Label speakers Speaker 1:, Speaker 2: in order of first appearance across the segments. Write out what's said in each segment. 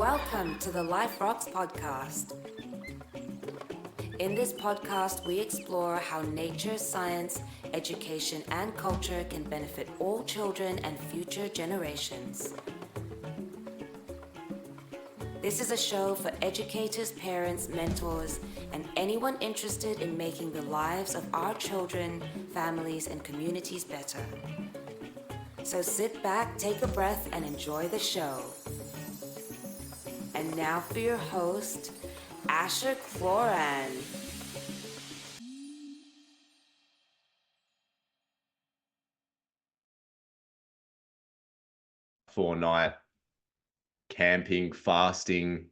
Speaker 1: Welcome to the Life Rocks podcast. In this podcast, we explore how nature, science, education, and culture can benefit all children and future generations. This is a show for educators, parents, mentors, and anyone interested in making the lives of our children, families, and communities better. So sit back, take a breath, and enjoy the show. And now for your host, Asher Cloran.
Speaker 2: Four-night camping, fasting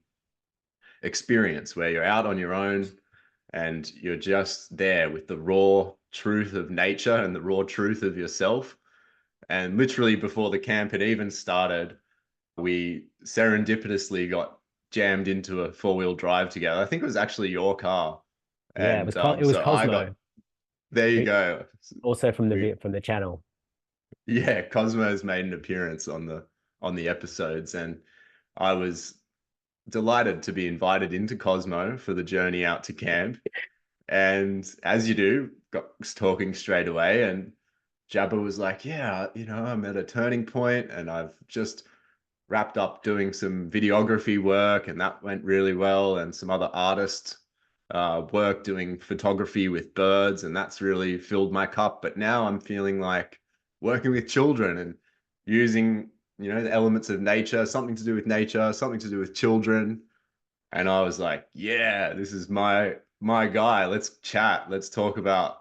Speaker 2: experience where you're out on your own and you're just there with the raw truth of nature and the raw truth of yourself. And literally before the camp had even started, we serendipitously got jammed into a four-wheel drive together. I think it was actually your car.
Speaker 3: Yeah,
Speaker 2: And
Speaker 3: it was Cosmo.
Speaker 2: There you go.
Speaker 3: Also from the channel.
Speaker 2: Yeah, Cosmo's made an appearance on the episodes, and I was delighted to be invited into Cosmo for the journey out to camp. And as you do, got talking straight away, and Jabba was like, yeah, I'm at a turning point and I've just wrapped up doing some videography work and that went really well, and some other artist work doing photography with birds, and that's really filled my cup. But now I'm feeling like working with children and using, the elements of nature, something to do with nature, something to do with children. And I was like, yeah, this is my guy. Let's chat. Let's talk about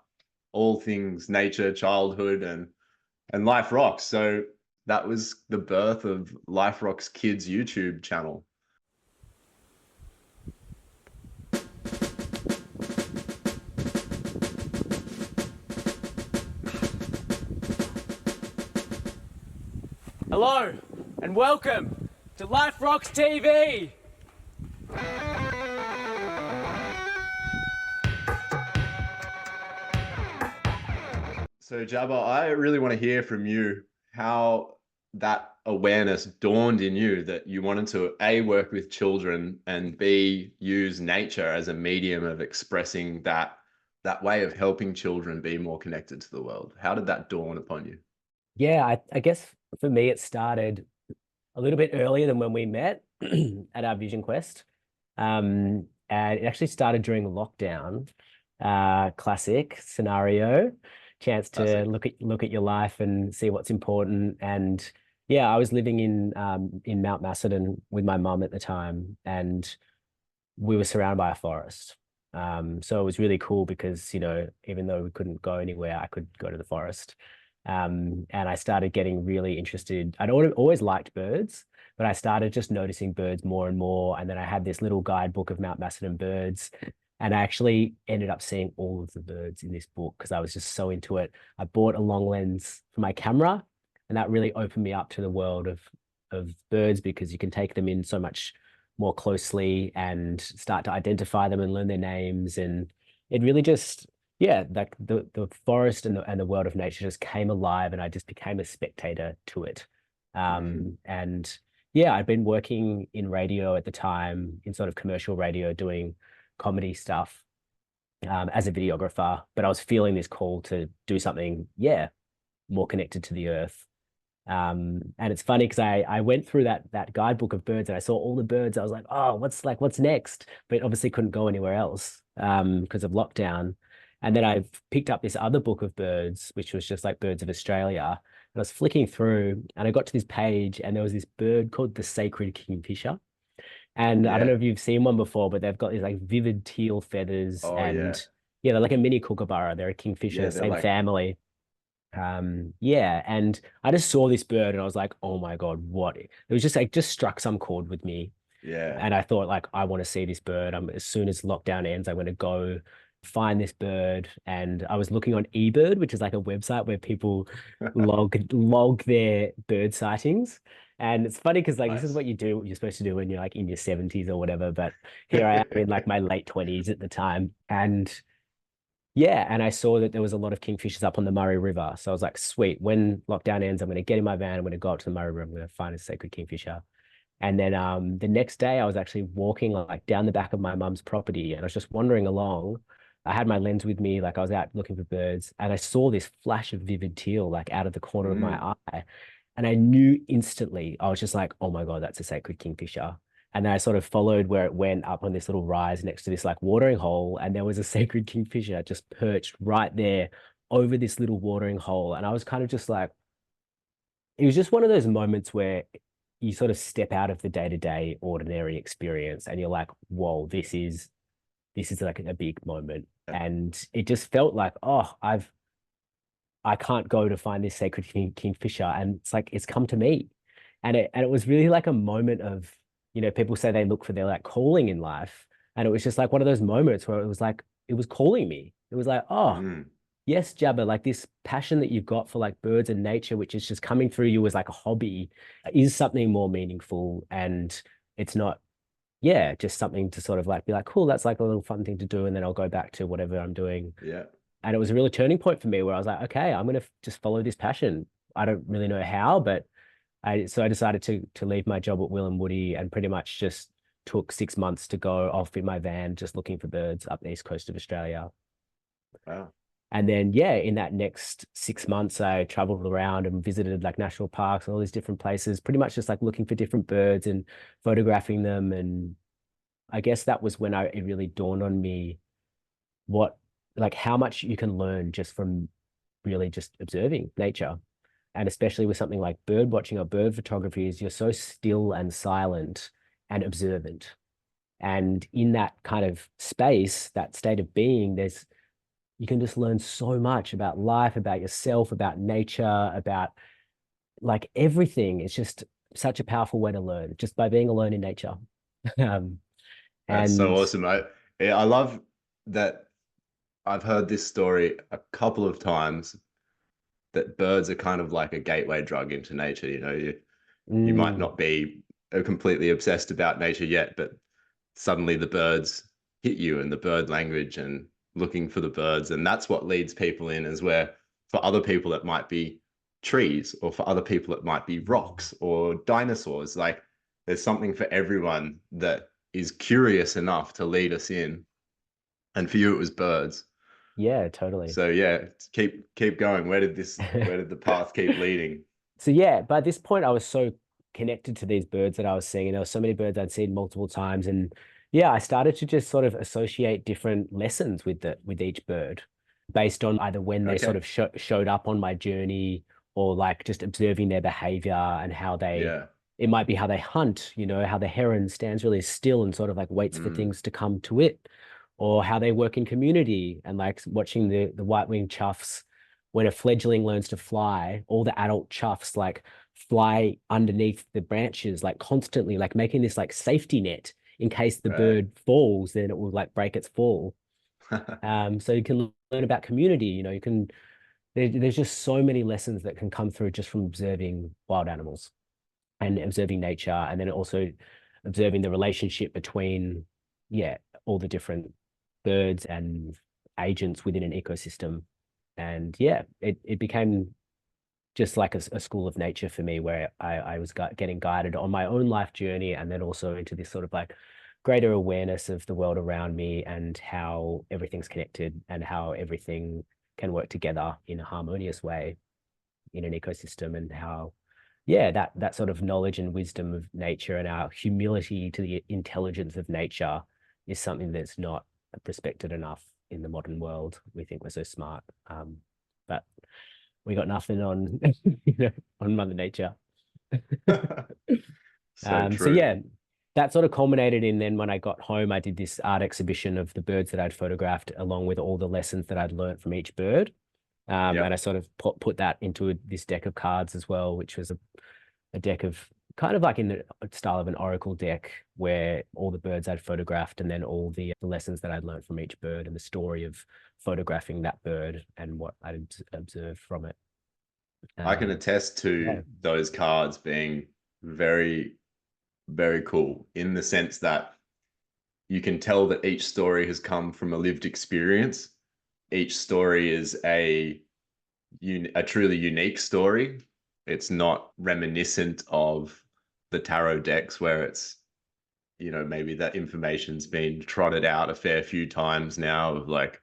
Speaker 2: all things nature, childhood, and Life Rocks. So that was the birth of Life Rocks Kids YouTube channel.
Speaker 4: Hello and welcome to Life Rocks TV.
Speaker 2: So Jabba, I really want to hear from you how that awareness dawned in you that you wanted to A, work with children, and B, use nature as a medium of expressing that way of helping children be more connected to the world. How did that dawn upon you?
Speaker 3: Yeah, I guess for me it started a little bit earlier than when we met at our Vision Quest. And it actually started during lockdown. Classic scenario, chance to look at your life and see what's important. And yeah, I was living in Mount Macedon with my mum at the time, and we were surrounded by a forest. So it was really cool because, even though we couldn't go anywhere, I could go to the forest. And I started getting really interested. I'd always liked birds, but I started just noticing birds more and more. And then I had this little guidebook of Mount Macedon birds, and I actually ended up seeing all of the birds in this book because I was just so into it. I bought a long lens for my camera, and that really opened me up to the world of birds, because you can take them in so much more closely and start to identify them and learn their names. And it really just, yeah, like the forest and the world of nature just came alive, and I just became a spectator to it. And yeah, I'd been working in radio at the time, in sort of commercial radio, doing comedy stuff as a videographer, but I was feeling this call to do something, more connected to the earth. And it's funny because I went through that guidebook of birds and I saw all the birds. I was like, oh, what's next? But obviously couldn't go anywhere else because of lockdown. And then I picked up this other book of birds, which was just like Birds of Australia. And I was flicking through and I got to this page, and there was this bird called the sacred kingfisher. And I don't know if you've seen one before, but they've got these like vivid teal feathers, and they're like a mini kookaburra. They're a kingfisher, same family. And I just saw this bird and I was like, oh my God, what? It was just like, just struck some chord with me.
Speaker 2: Yeah.
Speaker 3: And I thought, like, I want to see this bird. As soon as lockdown ends, I'm going to go find this bird. And I was looking on eBird, which is like a website where people log their bird sightings. And it's funny because like, This is what you're supposed to do when you're like in your 70s or whatever. But here I am in like my late 20s at the time. And and I saw that there was a lot of kingfishers up on the Murray River. So I was like, sweet, when lockdown ends, I'm going to get in my van. I'm going to go up to the Murray River. I'm going to find a sacred kingfisher. And then the next day I was actually walking like down the back of my mum's property, and I was just wandering along. I had my lens with me, like I was out looking for birds, and I saw this flash of vivid teal like out of the corner of
Speaker 2: Mm.
Speaker 3: my eye. And I knew instantly, I was just like, oh my God, that's a sacred kingfisher. And then I sort of followed where it went up on this little rise next to this like watering hole, and there was a sacred kingfisher just perched right there over this little watering hole. And I was kind of just like, it was just one of those moments where you sort of step out of the day-to-day ordinary experience and you're like, whoa, this is like a big moment. And it just felt like, oh, I can't go to find this sacred kingfisher. And it's like it's come to me. And it was really like a moment of, people say they look for their like calling in life. And it was just like one of those moments where it was like it was calling me. It was like, oh,
Speaker 2: Mm.
Speaker 3: yes, Jabba, like this passion that you've got for like birds and nature, which is just coming through you as like a hobby, is something more meaningful. And it's not, yeah, just something to sort of like be like, cool, that's like a little fun thing to do. And then I'll go back to whatever I'm doing.
Speaker 2: Yeah.
Speaker 3: And it was a really turning point for me where I was like, okay, I'm going to just follow this passion. I don't really know how, but I decided to leave my job at Will and Woody and pretty much just took 6 months to go off in my van, just looking for birds up the east coast of Australia.
Speaker 2: Wow.
Speaker 3: And then, yeah, in that next 6 months, I traveled around and visited like national parks and all these different places, pretty much just like looking for different birds and photographing them. And I guess that was when it really dawned on me like how much you can learn just from really just observing nature. And especially with something like bird watching or bird photography is you're so still and silent and observant. And in that kind of space, that state of being, you can just learn so much about life, about yourself, about nature, about like everything. It's just such a powerful way to learn just by being alone in nature. Um,
Speaker 2: That's so
Speaker 3: and
Speaker 2: awesome. I love that. I've heard this story a couple of times that birds are kind of like a gateway drug into nature. You might
Speaker 3: mm,
Speaker 2: not be completely obsessed about nature yet, but suddenly the birds hit you and the bird language and looking for the birds. And that's what leads people in, is where for other people it might be trees, or for other people it might be rocks or dinosaurs. Like there's something for everyone that is curious enough to lead us in. And for you, it was birds.
Speaker 3: yeah, totally.
Speaker 2: So yeah, keep going. Where did the path keep leading?
Speaker 3: So yeah, by this point, I was so connected to these birds that I was seeing. There were so many birds I'd seen multiple times, and yeah, I started to just sort of associate different lessons with each bird, based on either when they sort
Speaker 2: Okay.
Speaker 3: of showed up on my journey, or like just observing their behavior and how they.
Speaker 2: Yeah.
Speaker 3: It might be how they hunt, how the heron stands really still and sort of like waits for
Speaker 2: Mm.
Speaker 3: things to come to it, or how they work in community and like watching the white-winged choughs when a fledgling learns to fly, all the adult choughs like fly underneath the branches, like constantly, like making this like safety net in case the
Speaker 2: Right.
Speaker 3: bird falls, then it will like break its fall. So you can learn about community, there's just so many lessons that can come through just from observing wild animals and observing nature, and then also observing the relationship between, yeah, all the different birds and agents within an ecosystem. And yeah, it became just like a school of nature for me, where I was getting guided on my own life journey, and then also into this sort of like greater awareness of the world around me and how everything's connected and how everything can work together in a harmonious way in an ecosystem, and how, yeah, that sort of knowledge and wisdom of nature and our humility to the intelligence of nature is something that's not respected enough in the modern world. We think we're so smart, but we got nothing on on Mother Nature.
Speaker 2: So
Speaker 3: So
Speaker 2: true.
Speaker 3: yeah, that sort of culminated in, then when I got home, I did this art exhibition of the birds that I'd photographed, along with all the lessons that I'd learned from each bird. And I
Speaker 2: Yep.
Speaker 3: sort of put that into this deck of cards as well, which was a deck of kind of like in the style of an oracle deck, where all the birds I'd photographed, and then all the lessons that I'd learned from each bird, and the story of photographing that bird and what I'd observed from it.
Speaker 2: I can
Speaker 3: Um,
Speaker 2: attest
Speaker 3: yeah.
Speaker 2: to those cards being very, very cool, in the sense that you can tell that each story has come from a lived experience. Each story is a truly unique story. It's not reminiscent of the tarot decks where it's, maybe that information's been trotted out a fair few times now of like,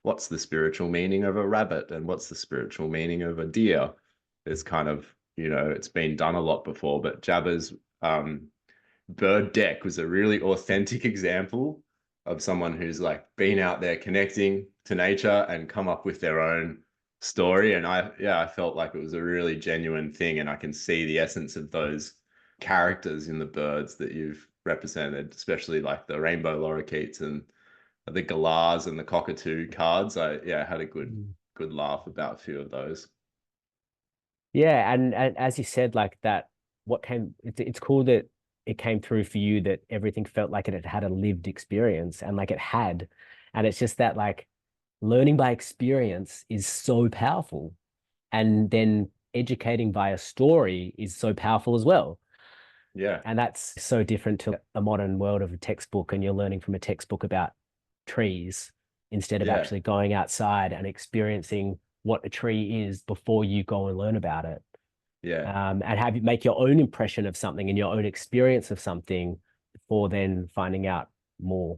Speaker 2: what's the spiritual meaning of a rabbit and what's the spiritual meaning of a deer? It's kind of, it's been done a lot before, but Jabba's bird deck was a really authentic example of someone who's like been out there connecting to nature and come up with their own story. And I felt like it was a really genuine thing, and I can see the essence of those characters in the birds that you've represented, especially like the rainbow lorikeets and the galahs and the cockatoo cards. I had a good laugh about a few of those.
Speaker 3: Yeah, and as you said, like that, it's cool that it came through for you, that everything felt like it had had a lived experience, and like it had. And it's just that like learning by experience is so powerful. And then educating via story is so powerful as well.
Speaker 2: Yeah.
Speaker 3: And that's so different to the modern world of a textbook, and you're learning from a textbook about trees instead of actually going outside and experiencing what a tree is before you go and learn about it.
Speaker 2: Yeah.
Speaker 3: And have you make your own impression of something and your own experience of something before then finding out more.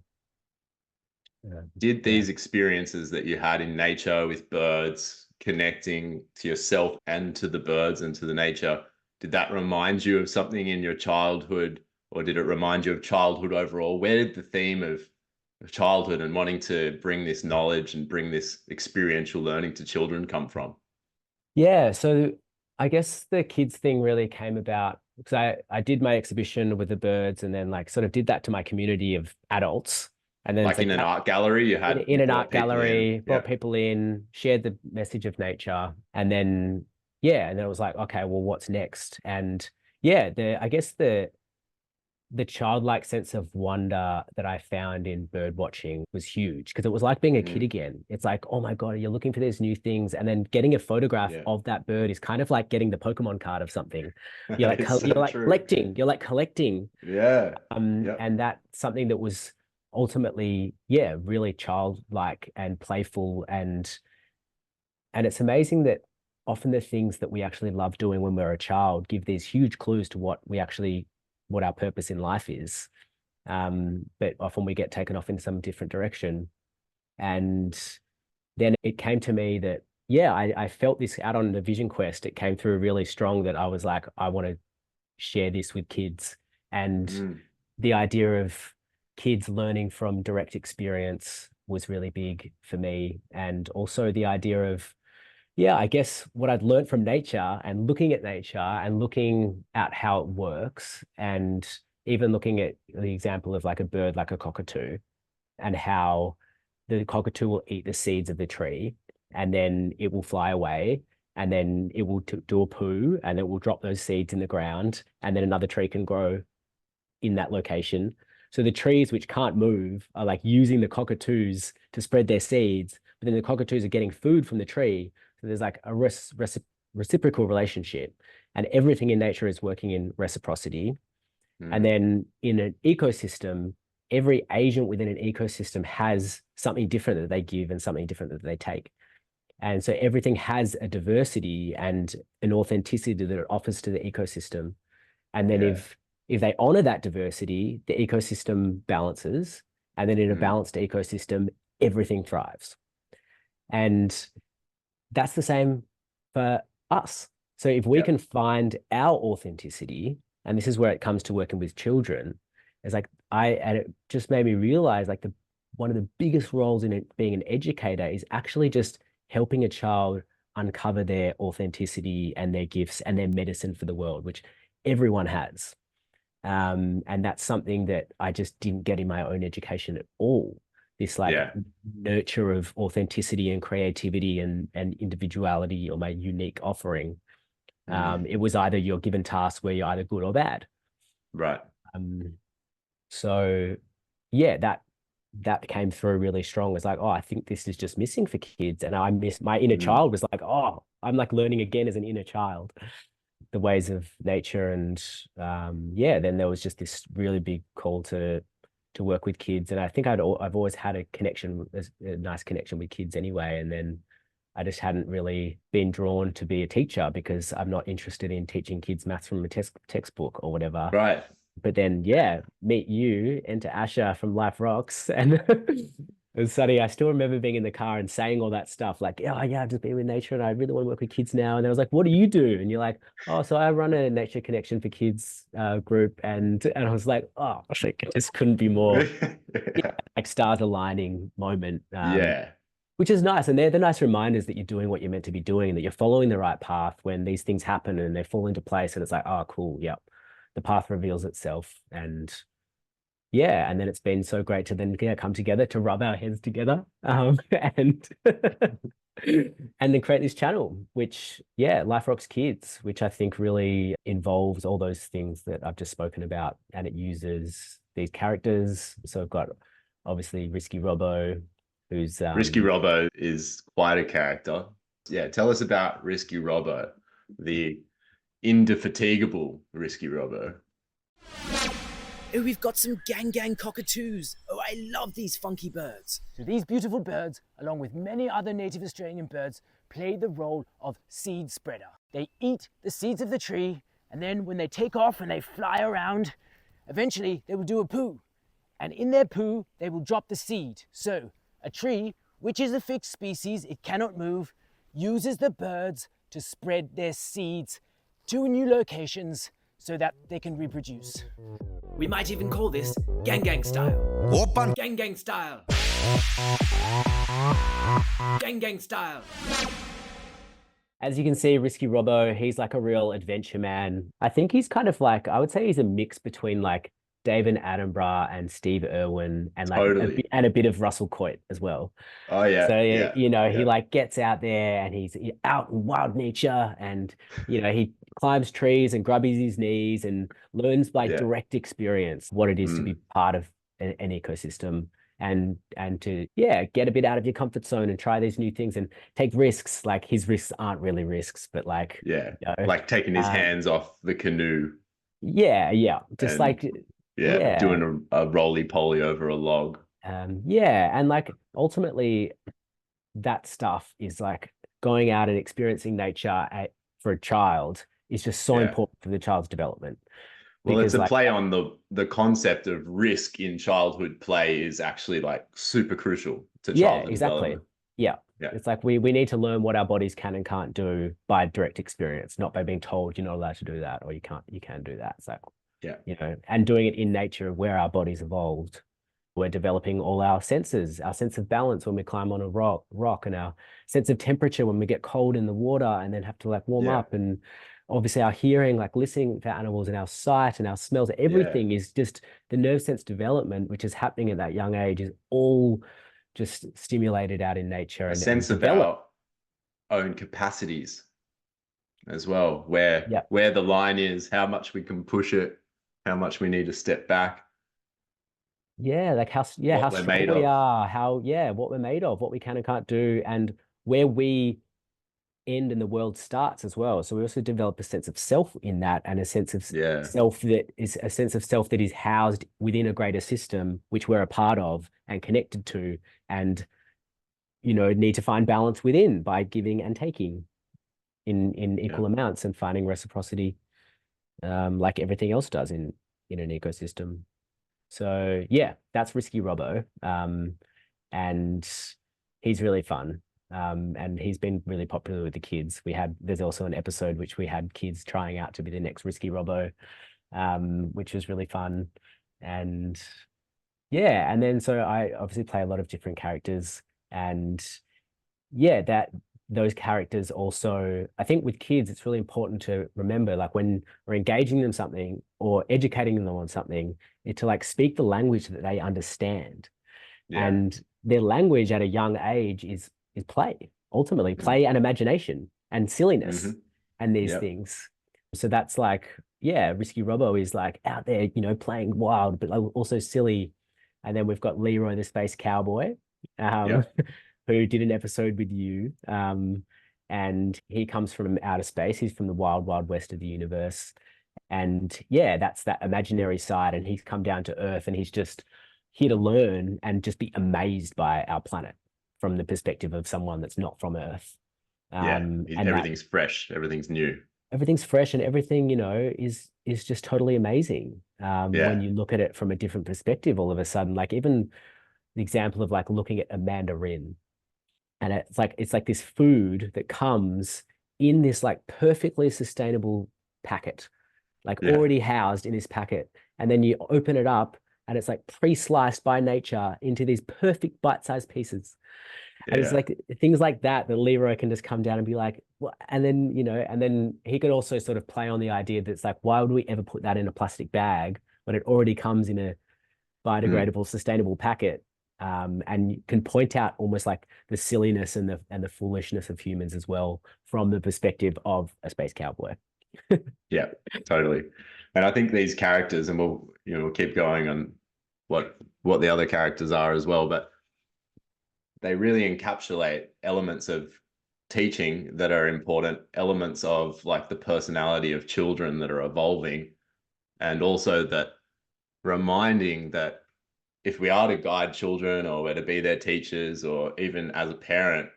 Speaker 2: Did these experiences that you had in nature with birds, connecting to yourself and to the birds and to the nature, did that remind you of something in your childhood, or did it remind you of childhood overall? Where did the theme of childhood and wanting to bring this knowledge and bring this experiential learning to children come from?
Speaker 3: Yeah, so I guess the kids thing really came about because I did my exhibition with the birds, and then like sort of did that to my community of adults. And then
Speaker 2: Like in an art gallery, you had
Speaker 3: in an art gallery, brought
Speaker 2: Yeah.
Speaker 3: people in, shared the message of nature, and then and then it was like, okay, well, what's next? And I guess the childlike sense of wonder that I found in bird watching was huge, because it was like being a kid again. It's like, oh my God, you're looking for these new things. And then getting a photograph of that bird is kind of like getting the Pokemon card of something. You're like, collecting, collecting.
Speaker 2: Yeah.
Speaker 3: And that's something that was ultimately, really childlike and playful. And it's amazing that often the things that we actually love doing when we're a child give these huge clues to what our purpose in life is. But often we get taken off in some different direction. And then it came to me that, I felt this out on the Vision Quest. It came through really strong that I was like, I want to share this with kids. And the idea of kids learning from direct experience was really big for me. And also the idea of, I guess what I'd learned from nature and looking at nature and looking at how it works, and even looking at the example of like a bird, like a cockatoo, and how the cockatoo will eat the seeds of the tree, and then it will fly away, and then it will do a poo, and it will drop those seeds in the ground, and then another tree can grow in that location. So the trees which can't move are like using the cockatoos to spread their seeds, but then the cockatoos are getting food from the tree. So there's like a reciprocal relationship, and everything in nature is working in reciprocity. And then in an ecosystem, every agent within an ecosystem has something different that they give and something different that they take. And so everything has a diversity and an authenticity that it offers to the ecosystem. And then if they honor that diversity, the ecosystem balances. And then in a balanced ecosystem, everything thrives. And that's the same for us. So if we can find our authenticity, and this is where it comes to working with children, it's like and it just made me realize like one of the biggest roles in it, being an educator, is actually just helping a child uncover their authenticity and their gifts and their medicine for the world, which everyone has. And that's something that I just didn't get in my own education at all. This like nurture of authenticity and creativity and individuality, or my unique offering. It was either you're given tasks where you're either good or bad.
Speaker 2: Right.
Speaker 3: So that came through really strong. It's like, oh, I think this is just missing for kids. And I miss my inner child was like, oh, I'm like learning again as an inner child, the ways of nature. And then there was just this really big call to work with kids. And I think I've always had a nice connection with kids anyway. And then I just hadn't really been drawn to be a teacher because I'm not interested in teaching kids maths from a textbook or whatever.
Speaker 2: Right.
Speaker 3: But then, yeah, meet you, enter Asha from Life Rocks. And it was funny. I still remember being in the car and saying all that stuff like, oh, yeah, I've just been with nature and I really want to work with kids now. And I was like, what do you do? And you're like, oh, so I run a Nature Connection for Kids group. And I was like, oh, it just couldn't be more like stars aligning moment.
Speaker 2: Yeah.
Speaker 3: Which is nice. And they're the nice reminders that you're doing what you're meant to be doing, that you're following the right path when these things happen and they fall into place. And it's like, oh, cool. Yep. The path reveals itself. And yeah, and then it's been so great to then come together to rub our heads together and and then create this channel, which, yeah, Life Rocks Kids, which I think really involves all those things that I've just spoken about. And it uses these characters. So I've got obviously Risky Robbo, who's
Speaker 2: Risky Robbo is quite a character. Yeah, tell us about Risky Robbo, the indefatigable Risky Robbo.
Speaker 4: Oh, we've got some gang cockatoos. Oh, I love these funky birds. So these beautiful birds, along with many other native Australian birds, play the role of seed spreader. They eat the seeds of the tree, and then when they take off and they fly around, eventually they will do a poo. And in their poo, they will drop the seed. So a tree, which is a fixed species, it cannot move, uses the birds to spread their seeds to new locations so that they can reproduce. We might even call this gang style.
Speaker 5: Open.
Speaker 4: Gang style. Gang style.
Speaker 3: As you can see, Risky Robbo, he's like a real adventure man. I think he's kind of like, I would say he's a mix between like David Attenborough and Steve Irwin and like
Speaker 2: Totally.
Speaker 3: a bit of Russell Coight as well.
Speaker 2: Oh yeah.
Speaker 3: So
Speaker 2: yeah.
Speaker 3: he like gets out there and he's out in wild nature and he climbs trees and grubbies his knees and learns by direct experience what it is to be part of an ecosystem and to get a bit out of your comfort zone and try these new things and take risks. Like his risks aren't really risks, but like
Speaker 2: like taking his hands off the canoe.
Speaker 3: Just like
Speaker 2: doing a roly-poly over a log.
Speaker 3: And like ultimately that stuff is like going out and experiencing nature for a child is just so important for the child's development.
Speaker 2: Well, it's a play on the concept of risk in childhood play is actually like super crucial to childhood development.
Speaker 3: Yeah. It's like we need to learn what our bodies can and can't do by direct experience, not by being told you're not allowed to do that or you can do that. It's like, and doing it in nature where our bodies evolved. We're developing all our senses, our sense of balance when we climb on a rock and our sense of temperature when we get cold in the water and then have to like warm up, and obviously our hearing, like listening for animals, and our sight and our smells, everything is just the nerve sense development, which is happening at that young age, is all just stimulated out in nature.
Speaker 2: A sense of our own capacities as well, where the line is, how much we can push it, how much we need to step back.
Speaker 3: Like how strong we are, what we're made of, what we can and can't do, and where we end and the world starts as well. So we also develop a sense of self in that, and a sense of self that is housed within a greater system, which we're a part of and connected to, and need to find balance within by giving and taking in equal amounts and finding reciprocity, like everything else does in an ecosystem. So that's Risky Robbo, and he's really fun. And he's been really popular with the kids. There's also an episode which we had kids trying out to be the next Risky Robbo, which was really fun. And and then so I obviously play a lot of different characters, and those characters also, I think with kids, it's really important to remember, like when we're engaging them something or educating them on something, to like speak the language that they understand. And their language at a young age is play, ultimately play and imagination and silliness and these things. So that's like, Risky Robbo is like out there, playing wild, but also silly. And then we've got Leroy the Space Cowboy, who did an episode with you. And he comes from outer space. He's from the wild, wild west of the universe. And that's that imaginary side. And he's come down to Earth and he's just here to learn and just be amazed by our planet from the perspective of someone that's not from Earth.
Speaker 2: Yeah,
Speaker 3: And
Speaker 2: everything's fresh, everything's new.
Speaker 3: everything's fresh, and everything, is just totally amazing. When
Speaker 2: Yeah,
Speaker 3: you look at it from a different perspective, all of a sudden, like even the example of like looking at a mandarin, and it's like this food that comes in this like perfectly sustainable packet, like
Speaker 2: yeah,
Speaker 3: already housed in this packet, and then you open it up and it's like pre-sliced by nature into these perfect bite-sized pieces. And it's
Speaker 2: yeah.
Speaker 3: like things like that that Leroy can just come down and be like, well, and then, and then he could also sort of play on the idea that it's like, why would we ever put that in a plastic bag when it already comes in a
Speaker 2: Mm.
Speaker 3: biodegradable, sustainable packet? And you can point out almost like the silliness and the foolishness of humans as well from the perspective of a space cowboy.
Speaker 2: Yeah, totally. And I think these characters, and we'll keep going on what the other characters are as well, but they really encapsulate elements of teaching that are important, elements of like the personality of children that are evolving, and also that reminding that if we are to guide children or we're to be their teachers, or even as a parent,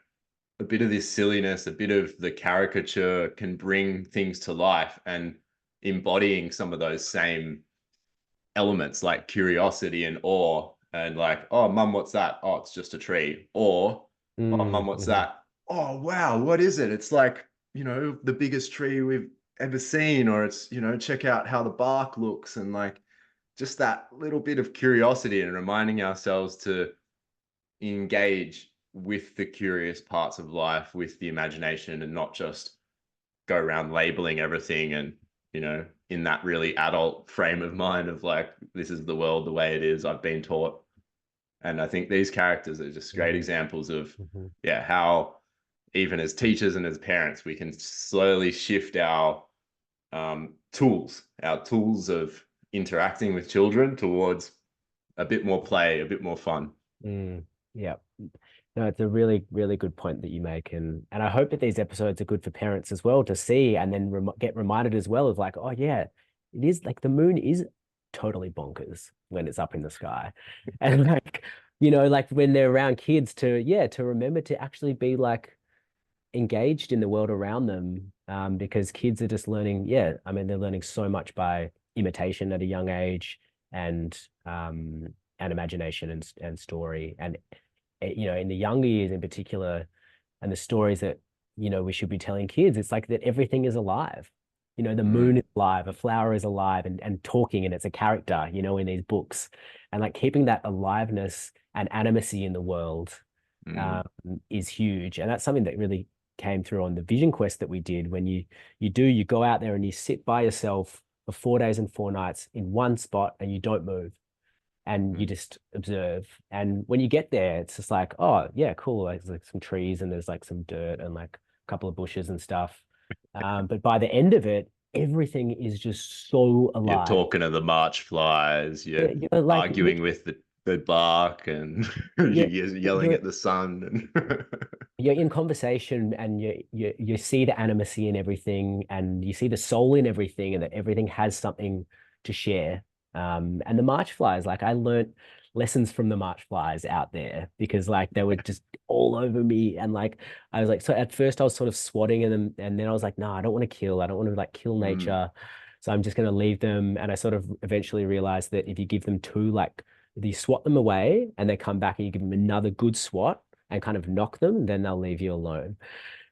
Speaker 2: a bit of this silliness, a bit of the caricature can bring things to life, and embodying some of those same elements like curiosity and awe, and like, oh, mum, what's that? Oh, it's just a tree. Or, oh, mum, what's
Speaker 3: Mm-hmm.
Speaker 2: that? Oh, wow, what is it? It's like, the biggest tree we've ever seen. Or it's, check out how the bark looks. And like just that little bit of curiosity, and reminding ourselves to engage with the curious parts of life, with the imagination, and not just go around labeling everything, and in that really adult frame of mind of like, this is the world the way it is, I've been taught. And I think these characters are just great examples of
Speaker 3: Mm-hmm.
Speaker 2: how even as teachers and as parents we can slowly shift our tools of interacting with children towards a bit more play, a bit more fun.
Speaker 3: Yeah. No, it's a really, really good point that you make, and I hope that these episodes are good for parents as well to see, and then get reminded as well of like, oh yeah, it is like the moon is totally bonkers when it's up in the sky, and like like when they're around kids to remember to actually be like engaged in the world around them, because kids are just learning. Yeah, I mean they're learning so much by imitation at a young age, and and imagination and story, and in the younger years in particular, and the stories that we should be telling kids, it's like that everything is alive. The moon
Speaker 2: Mm,
Speaker 3: is alive, a flower is alive, and talking, and it's a character in these books, and like keeping that aliveness and animacy in the world
Speaker 2: mm,
Speaker 3: um, is huge. And that's something that really came through on the vision quest that we did. When you go out there and you sit by yourself for 4 days and 4 nights in one spot, and you don't move, and you
Speaker 2: mm.
Speaker 3: just observe. And when you get there, it's just like, oh yeah, cool. Like, there's like some trees, and there's like some dirt, and like a couple of bushes and stuff. But by the end of it, everything is just so
Speaker 2: You're
Speaker 3: alive.
Speaker 2: talking to the march flies, you're
Speaker 3: Like
Speaker 2: arguing with the bark, and
Speaker 3: you're,
Speaker 2: you're yelling
Speaker 3: you're
Speaker 2: at the sun. And
Speaker 3: you're in conversation, and you see the animacy in everything, and you see the soul in everything, and that everything has something to share. And the March flies, like I learnt lessons from the March flies out there, because like they were just all over me, and like I was like, so at first I was sort of swatting them, and then I was like, no, I don't want to kill. I don't want to like kill
Speaker 2: Mm,
Speaker 3: nature. So I'm just going to leave them. And I sort of eventually realized that if you give them two, like if you swat them away and they come back and you give them another good swat and kind of knock them, then they'll leave you alone.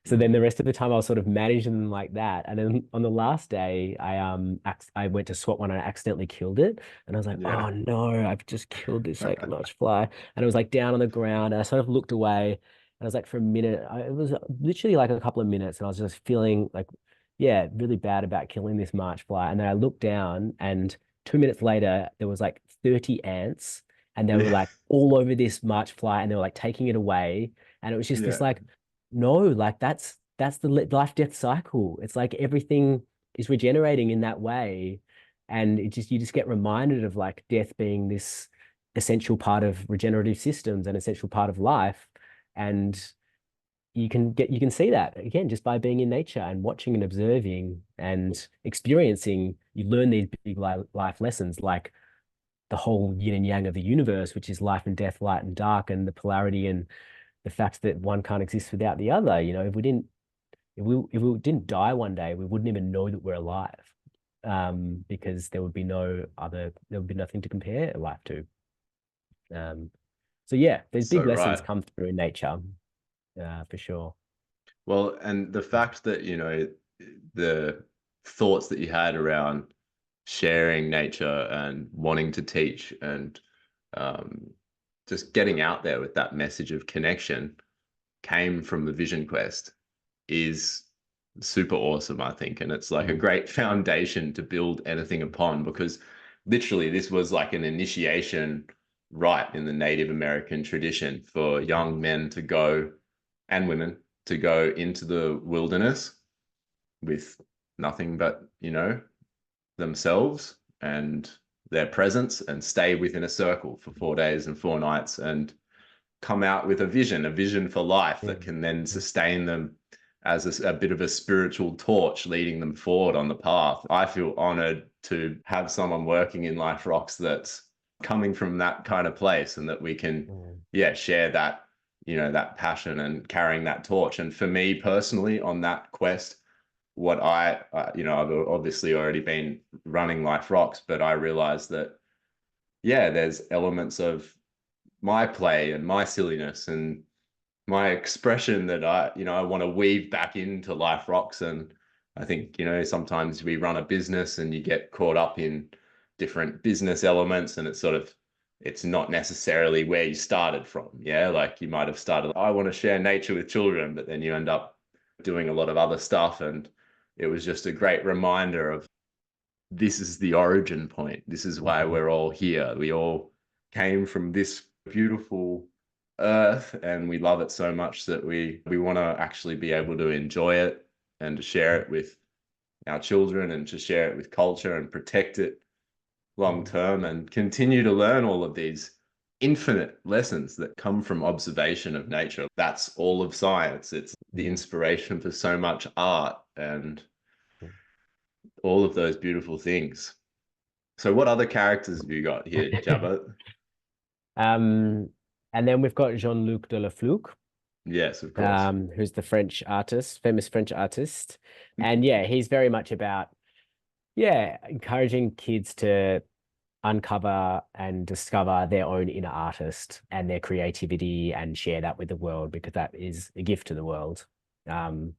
Speaker 3: So then
Speaker 2: mm,
Speaker 3: the rest of the time I was sort of managing them like that. And then on the last day, I went to swat one and I accidentally killed it. And I was like,
Speaker 2: yeah.
Speaker 3: oh no, I've just killed this like large fly. And it was like down on the ground. And I sort of looked away. And I was like, for a minute, it was literally like a couple of minutes. And I was just feeling like, yeah, really bad about killing this March fly. And then I looked down, and 2 minutes later, there was like 30 ants, and they were
Speaker 2: Yeah.
Speaker 3: like all over this March fly, and they were like taking it away. And it was just this
Speaker 2: Yeah.
Speaker 3: like, no, like that's the life death cycle. It's like everything is regenerating in that way. And you just get reminded of like death being this essential part of regenerative systems, and essential part of life. And you can see that again just by being in nature and watching and observing and experiencing. You learn these big life lessons, like the whole yin and yang of the universe, which is life and death, light and dark, and the polarity, and the fact that one can't exist without the other. If we didn't if we didn't die one day, we wouldn't even know that we're alive, because there would be nothing to compare life to. So yeah, there's
Speaker 2: So
Speaker 3: big lessons
Speaker 2: right.
Speaker 3: come through in nature, for sure.
Speaker 2: Well, and the fact that, you know, the thoughts that you had around sharing nature and wanting to teach and um, just getting out there with that message of connection came from the Vision Quest is super awesome, I think. And it's like a great foundation to build anything upon, because literally this was like an initiation rite in the Native American tradition for young men to go, and women to go into the wilderness with nothing but, you know, themselves and their presence, and stay within a circle for 4 days and 4 nights and come out with a vision for life that can then sustain them as a bit of a spiritual torch leading them forward on the path. I feel honored to have someone working in Life Rocks that's coming from that kind of place, and that we can, share that, you know, that passion and carrying that torch. And for me personally, on that quest, what I've obviously already been running Life Rocks, but I realized that, yeah, there's elements of my play and my silliness and my expression that I want to weave back into Life Rocks. And I think, you know, sometimes we run a business and you get caught up in different business elements, and it's not necessarily where you started from. Yeah. Like you might have started, I want to share nature with children, but then you end up doing a lot of other stuff. And it was just a great reminder of, this is the origin point. This is why we're all here. We all came from this beautiful earth, and we love it so much that we want to actually be able to enjoy it and to share it with our children, and to share it with culture and protect it long term, and continue to learn all of these infinite lessons that come from observation of nature. That's all of science. It's the inspiration for so much art and all of those beautiful things. So what other characters have you got here, Jabba?
Speaker 3: And then we've got Jean-Luc de la Fluc,
Speaker 2: Yes, of course.
Speaker 3: who's the famous French artist. And yeah, he's very much about, encouraging kids to uncover and discover their own inner artist and their creativity and share that with the world, because that is a gift to the world. And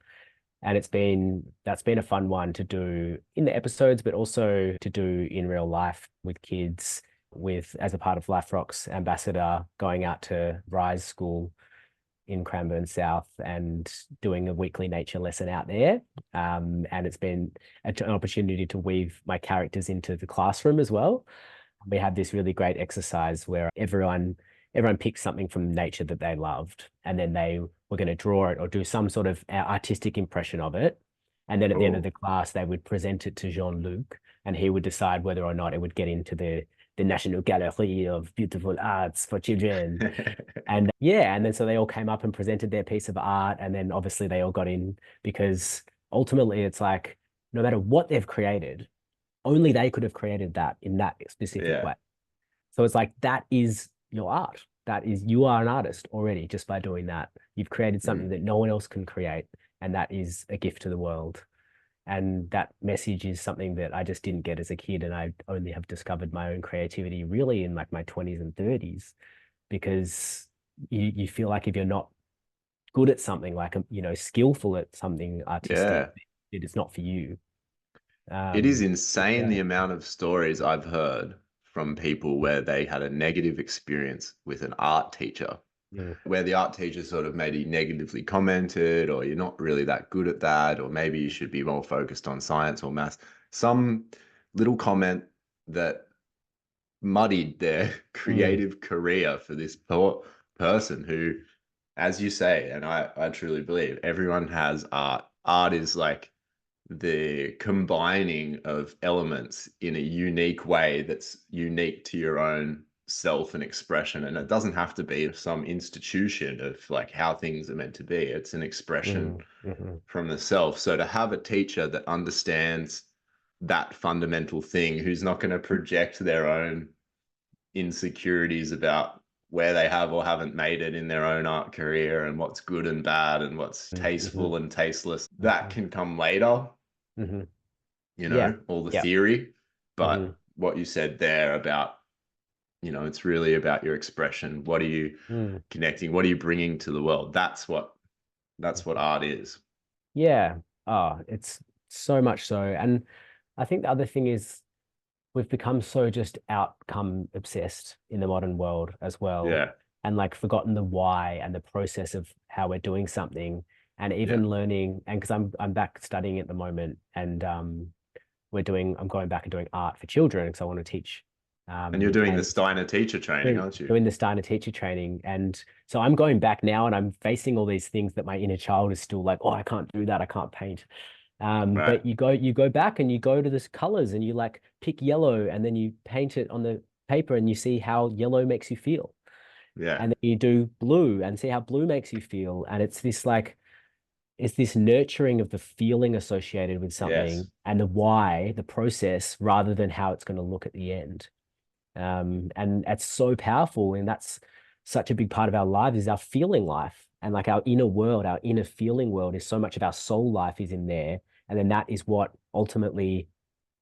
Speaker 3: that's been a fun one to do in the episodes, but also to do in real life with kids, as a part of Life Rocks ambassador, going out to Rise School in Cranbourne South and doing a weekly nature lesson out there. And it's been an opportunity to weave my characters into the classroom as well. We had this really great exercise where everyone picked something from nature that they loved, and then they were going to draw it or do some sort of artistic impression of it. And then at the end of the class, they would present it to Jean-Luc, and he would decide whether or not it would get into the National Gallery of Beautiful Arts for Children. And then so they all came up and presented their piece of art, and then obviously they all got in, because ultimately it's like, no matter what they've created, only they could have created that in that specific way. So it's like, that is your art. You are an artist already just by doing that. You've created something that no one else can create, and that is a gift to the world. And that message is something that I just didn't get as a kid, and I only have discovered my own creativity really in like my 20s and 30s, because you feel like if you're not good at something, like skillful at something artistic, it's not for you.
Speaker 2: It is insane the amount of stories I've heard from people where they had a negative experience with an art teacher, where the art teacher sort of maybe negatively commented, or you're not really that good at that, or maybe you should be more focused on science or maths. Some little comment that muddied their creative career for this poor person who, as you say, and I truly believe, everyone has art. Art is like the combining of elements in a unique way that's unique to your own self and expression. And it doesn't have to be some institution of like how things are meant to be. It's an expression from the self. So to have a teacher that understands that fundamental thing, who's not going to project their own insecurities about where they have or haven't made it in their own art career, and what's good and bad, and what's tasteful and tasteless. That can come later,
Speaker 3: Mm-hmm.
Speaker 2: you
Speaker 3: Yeah.
Speaker 2: know, all the
Speaker 3: Yeah.
Speaker 2: theory. But
Speaker 3: Mm-hmm.
Speaker 2: what you said there about, you know, it's really about your expression. What are you connecting? What are you bringing to the world? That's what art is.
Speaker 3: Yeah. Oh, it's so much so. And I think the other thing is we've become so just outcome obsessed in the modern world as well.
Speaker 2: Yeah.
Speaker 3: And like forgotten the why and the process of how we're doing something, and even learning. And because I'm back studying at the moment, and I'm going back and doing art for children because I want to teach.
Speaker 2: And you're doing the Steiner teacher training, aren't you?
Speaker 3: Doing the Steiner teacher training. And so I'm going back now and I'm facing all these things that my inner child is still like, oh, I can't do that. I can't paint.
Speaker 2: Right.
Speaker 3: But you go back and you go to this colors and you like pick yellow and then you paint it on the paper and you see how yellow makes you feel.
Speaker 2: Yeah.
Speaker 3: And then you do blue and see how blue makes you feel. And it's this nurturing of the feeling associated with something and the why, the process, rather than how it's going to look at the end. And that's so powerful. And that's such a big part of our lives is our feeling life. And like our inner world, our inner feeling world is so much of our soul life is in there. And then that is what ultimately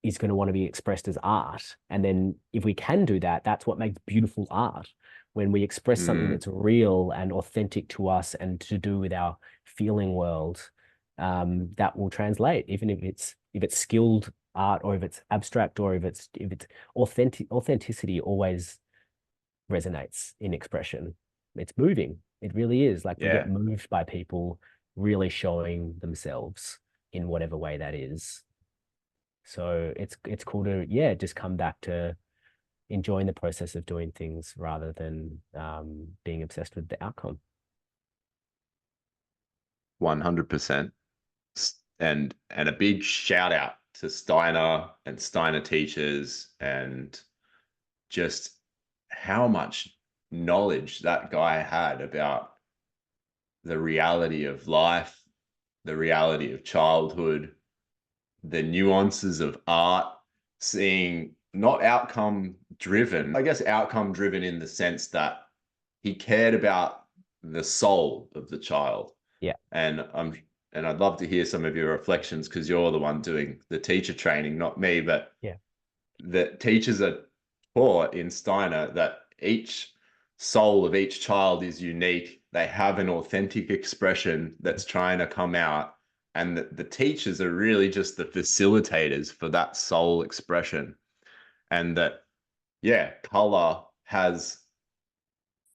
Speaker 3: is going to want to be expressed as art. And then if we can do that, that's what makes beautiful art. When we express something that's real and authentic to us and to do with our feeling world, that will translate, even if it's skilled art or if it's abstract or if it's authenticity always resonates in expression. It's moving. It really is. Like we get moved by people really showing themselves in whatever way that is. So it's cool to just come back to enjoying the process of doing things rather than being obsessed with the outcome.
Speaker 2: 100%. And a big shout out to Steiner and Steiner teachers, and just how much knowledge that guy had about the reality of life, the reality of childhood, the nuances of art, seeing not outcome driven, I guess outcome driven in the sense that he cared about the soul of the child.
Speaker 3: Yeah.
Speaker 2: And I'd love to hear some of your reflections because you're the one doing the teacher training, not me, but the teachers are taught in Steiner that each soul of each child is unique. They have an authentic expression that's trying to come out. And the teachers are really just the facilitators for that soul expression. And that, color has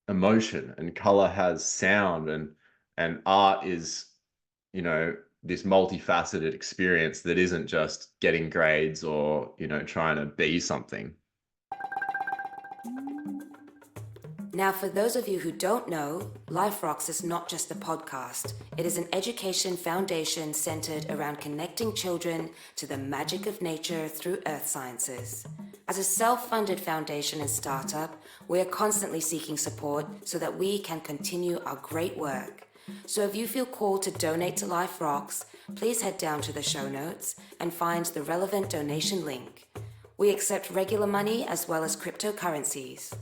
Speaker 2: emotion and color has sound, and art is, you know, this multifaceted experience that isn't just getting grades or, you know, trying to be something.
Speaker 1: Now, for those of you who don't know, Life Rocks is not just a podcast. It is an education foundation centered around connecting children to the magic of nature through earth sciences. As a self-funded foundation and startup, we are constantly seeking support so that we can continue our great work. So if you feel called to donate to Life Rocks, please head down to the show notes and find the relevant donation link. We accept regular money as well as cryptocurrencies.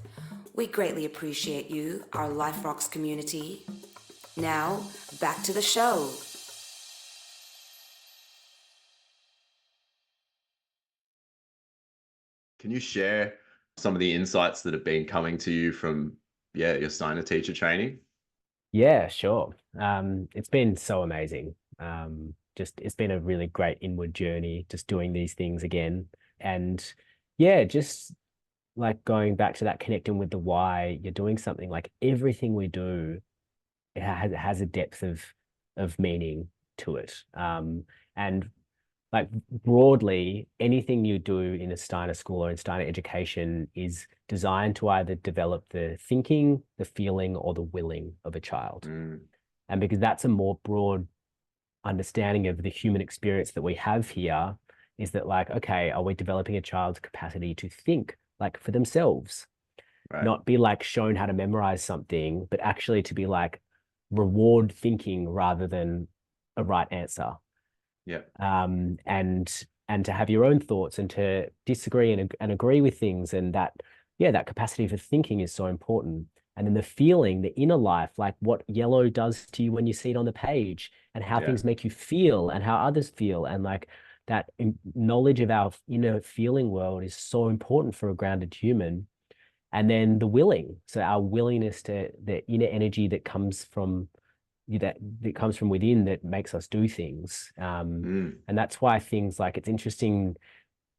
Speaker 1: We greatly appreciate you, our Life Rocks community. Now, back to the show.
Speaker 2: Can you share some of the insights that have been coming to you from, your Steiner teacher training?
Speaker 3: Yeah, sure. It's been so amazing. It's been a really great inward journey, just doing these things again. And just like going back to that, connecting with the why you're doing something. Like everything we do, it has a depth of meaning to it. And like broadly, anything you do in a Steiner school or in Steiner education is designed to either develop the thinking, the feeling, or the willing of a child. And because that's a more broad understanding of the human experience that we have here, is that like, okay, are we developing a child's capacity to think like for themselves?
Speaker 2: Right.
Speaker 3: Not be like shown how to memorize something, but actually to be like reward thinking rather than a right answer.
Speaker 2: Yeah.
Speaker 3: And to have your own thoughts and to disagree and agree with things, and that capacity for thinking is so important. And then the feeling, the inner life, like what yellow does to you when you see it on the page, and how
Speaker 2: Yeah.
Speaker 3: things make you feel and how others feel. And like that knowledge of our inner feeling world is so important for a grounded human. And then the willing, so our willingness to the inner energy that comes from that comes from within, that makes us do things. And that's why things like, it's interesting,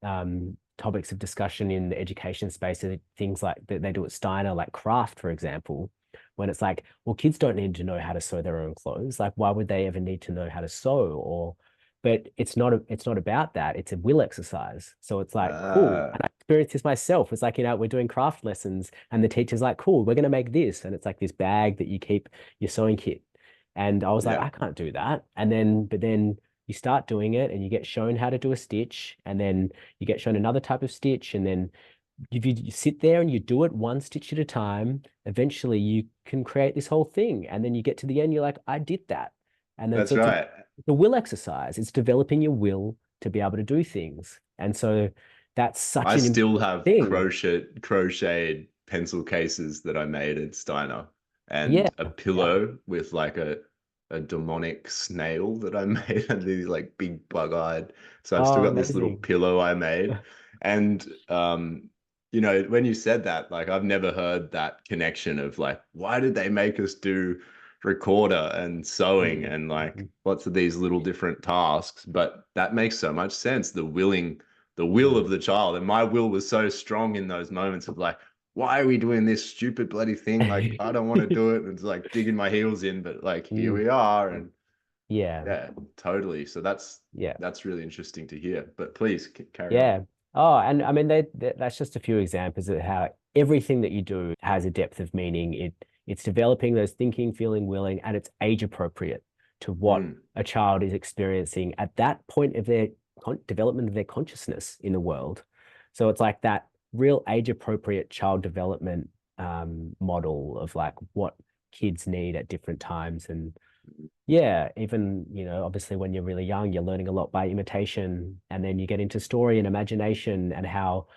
Speaker 3: topics of discussion in the education space are things like that they do at Steiner, like craft, for example, when it's like, well, kids don't need to know how to sew their own clothes. Like, why would they ever need to know how to sew? Or, but it's not about that. It's a will exercise. So it's like, cool. And I experienced this myself. It's like, we're doing craft lessons and the teacher's like, cool, we're going to make this. And it's like this bag that you keep your sewing kit. And I was like, I can't do that. But then you start doing it and you get shown how to do a stitch, and then you get shown another type of stitch. And then if you sit there and you do it one stitch at a time, eventually you can create this whole thing. And then you get to the end, you're like, I did that. And then
Speaker 2: That's right.
Speaker 3: The will exercise. It's developing your will to be able to do things. And so that's such
Speaker 2: I
Speaker 3: an
Speaker 2: still have
Speaker 3: thing.
Speaker 2: crocheted pencil cases that I made at Steiner, and a pillow with like a demonic snail that I made, and these like big bug-eyed. So I've still got this little
Speaker 3: Amazing.
Speaker 2: pillow I made. And when you said that, like, I've never heard that connection of like, why did they make us do recorder and sewing and like lots of these little different tasks? But that makes so much sense. The will of the child. And my will was so strong in those moments of like, why are we doing this stupid bloody thing? Like, I don't want to do it. And it's like digging my heels in, but like, here we are. And yeah, totally. So that's really interesting to hear. But please carry on.
Speaker 3: Oh, and I mean, that's just a few examples of how everything that you do has a depth of meaning. It's developing those thinking, feeling, willing, and it's age appropriate to what a child is experiencing at that point of their development of their consciousness in the world. So it's like that real age appropriate child development model of like what kids need at different times. And even, obviously when you're really young, you're learning a lot by imitation, and then you get into story and imagination, and how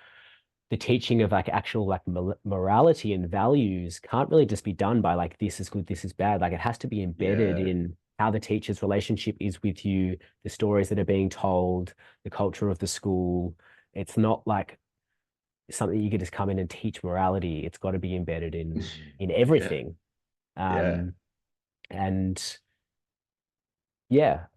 Speaker 3: the teaching of like actual like morality and values can't really just be done by like, this is good, this is bad. Like, it has to be embedded in how the teacher's relationship is with you, the stories that are being told, the culture of the school. It's not like something you could just come in and teach morality. It's got to be embedded in everything. And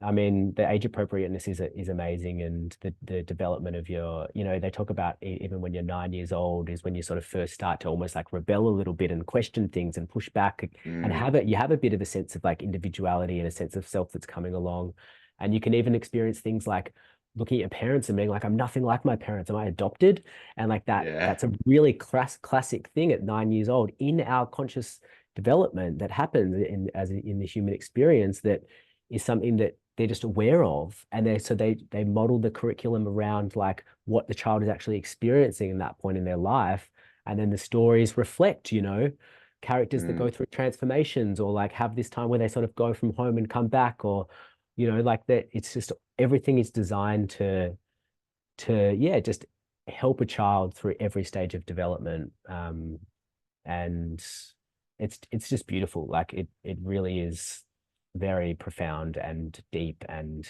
Speaker 3: I mean, the age appropriateness is amazing, and the development of your, they talk about even when you're 9 years old is when you sort of first start to almost like rebel a little bit and question things and push back and you have a bit of a sense of like individuality and a sense of self that's coming along. And you can even experience things like looking at your parents and being like, I'm nothing like my parents. Am I adopted? And like that's a really classic thing at 9 years old in our conscious development that happens in the human experience, that is something that they're just aware of. And they model the curriculum around like what the child is actually experiencing in that point in their life. And then the stories reflect, characters that go through transformations, or like have this time where they sort of go from home and come back, or, like that. It's just, everything is designed to just help a child through every stage of development. And it's just beautiful. Like it really is very profound and deep, and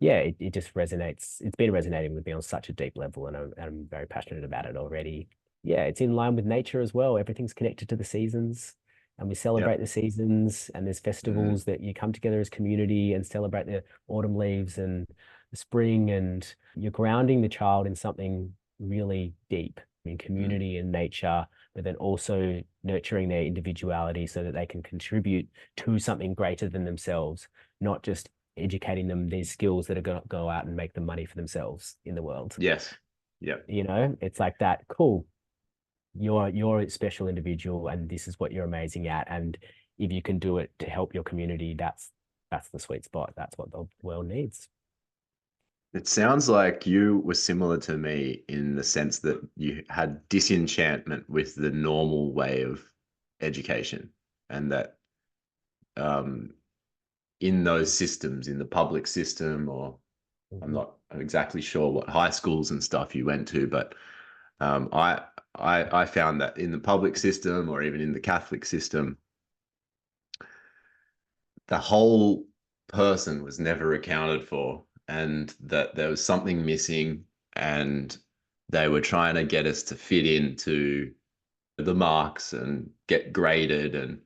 Speaker 3: it just resonates. It's been resonating with me on such a deep level, and I'm very passionate about it already. It's in line with nature as well. Everything's connected to the seasons, and we celebrate the seasons, and there's festivals that you come together as community and celebrate the autumn leaves and the spring, and you're grounding the child in something really deep in community and nature, but then also nurturing their individuality so that they can contribute to something greater than themselves, not just educating them these skills that are going to go out and make them money for themselves in the world.
Speaker 2: Yes. Yeah.
Speaker 3: It's like that. Cool. You're a special individual, and this is what you're amazing at. And if you can do it to help your community, that's the sweet spot. That's what the world needs.
Speaker 2: It sounds like you were similar to me in the sense that you had disenchantment with the normal way of education, and that in those systems, in the public system, or I'm not exactly sure what high schools and stuff you went to, but I found that in the public system or even in the Catholic system, the whole person was never accounted for, and that there was something missing, and they were trying to get us to fit into the marks and get graded. And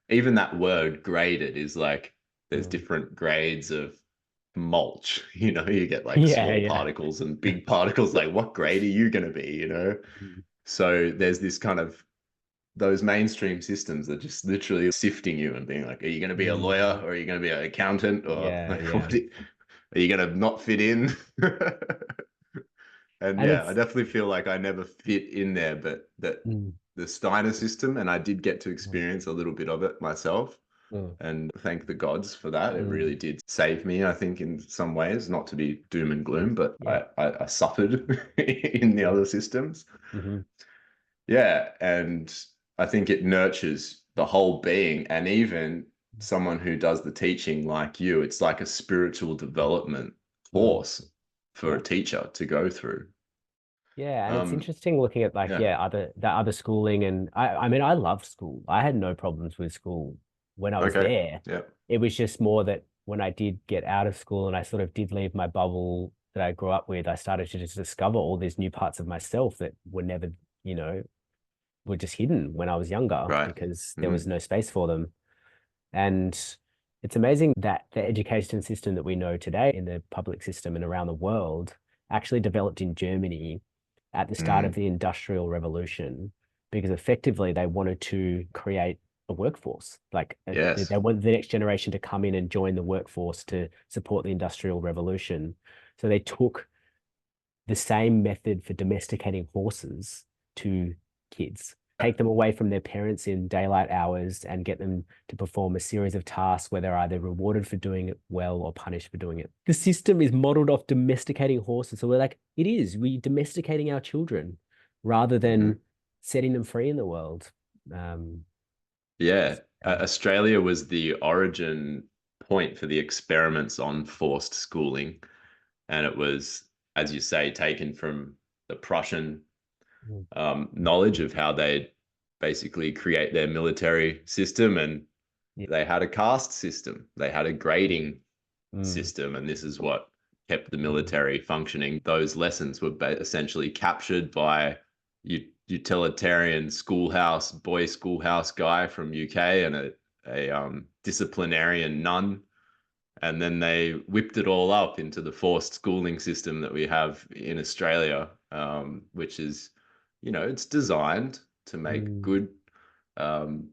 Speaker 2: even that word graded is like, there's different grades of mulch, you get like
Speaker 3: Yeah,
Speaker 2: small
Speaker 3: yeah.
Speaker 2: particles and big particles. Like, what grade are you going to be? So there's this kind of, those mainstream systems are just literally sifting you and being like, are you going to be a lawyer, or are you going to be an accountant, or
Speaker 3: Yeah,
Speaker 2: like,
Speaker 3: yeah.
Speaker 2: are you going to not fit in? And
Speaker 3: And
Speaker 2: yeah, I
Speaker 3: it's
Speaker 2: definitely feel like I never fit in there, but that
Speaker 3: mm,
Speaker 2: the Steiner system, and I did get to experience a little bit of it myself,
Speaker 3: mm,
Speaker 2: and thank the gods for that. It
Speaker 3: mm,
Speaker 2: really did save me, I think, in some ways, not to be doom and gloom, but
Speaker 3: yeah,
Speaker 2: I suffered in the
Speaker 3: yeah.
Speaker 2: other systems.
Speaker 3: Hmm.
Speaker 2: Yeah, and I think it nurtures the whole being, and even someone who does the teaching like you, it's like a spiritual development
Speaker 3: Mm,
Speaker 2: course for
Speaker 3: yeah.
Speaker 2: a teacher to go through.
Speaker 3: Yeah, and it's
Speaker 2: Um,
Speaker 3: interesting looking at like
Speaker 2: yeah.
Speaker 3: yeah, other schooling, and I mean I love school. I had no problems with school when I was
Speaker 2: Okay.
Speaker 3: there.
Speaker 2: Yeah.
Speaker 3: It was just more that when I did get out of school and I sort of did leave my bubble that I grew up with, I started to just discover all these new parts of myself that were never, you know, were just hidden when I was younger
Speaker 2: Right.
Speaker 3: because there
Speaker 2: Mm.
Speaker 3: was no space for them. And it's amazing that the education system that we know today in the public system and around the world actually developed in Germany at the start of
Speaker 2: Mm.
Speaker 3: the Industrial Revolution, because effectively they wanted to create a workforce. Like
Speaker 2: Yes.
Speaker 3: they wanted the next generation to come in and join the workforce to support the Industrial Revolution. So they took the same method for domesticating horses to kids, take them away from their parents in daylight hours and get them to perform a series of tasks where they're either rewarded for doing it well or punished for doing it. The system is modeled off domesticating horses. So we're like, we're domesticating our children rather
Speaker 2: Hmm.
Speaker 3: than setting them free in the world. Um,
Speaker 2: Yeah. Australia was the origin point for the experiments on forced schooling. And it was, as you say, taken from the Prussian
Speaker 3: mm,
Speaker 2: knowledge of how they basically create their military system. And
Speaker 3: yeah.
Speaker 2: they had a caste system, they had a grading
Speaker 3: Mm,
Speaker 2: system, and this is what kept the
Speaker 3: mm,
Speaker 2: military functioning. Those lessons were essentially captured by utilitarian schoolhouse boy schoolhouse guy from UK and a disciplinarian nun, and then they whipped it all up into the forced schooling system that we have in Australia, which is, it's designed to make
Speaker 3: mm,
Speaker 2: um,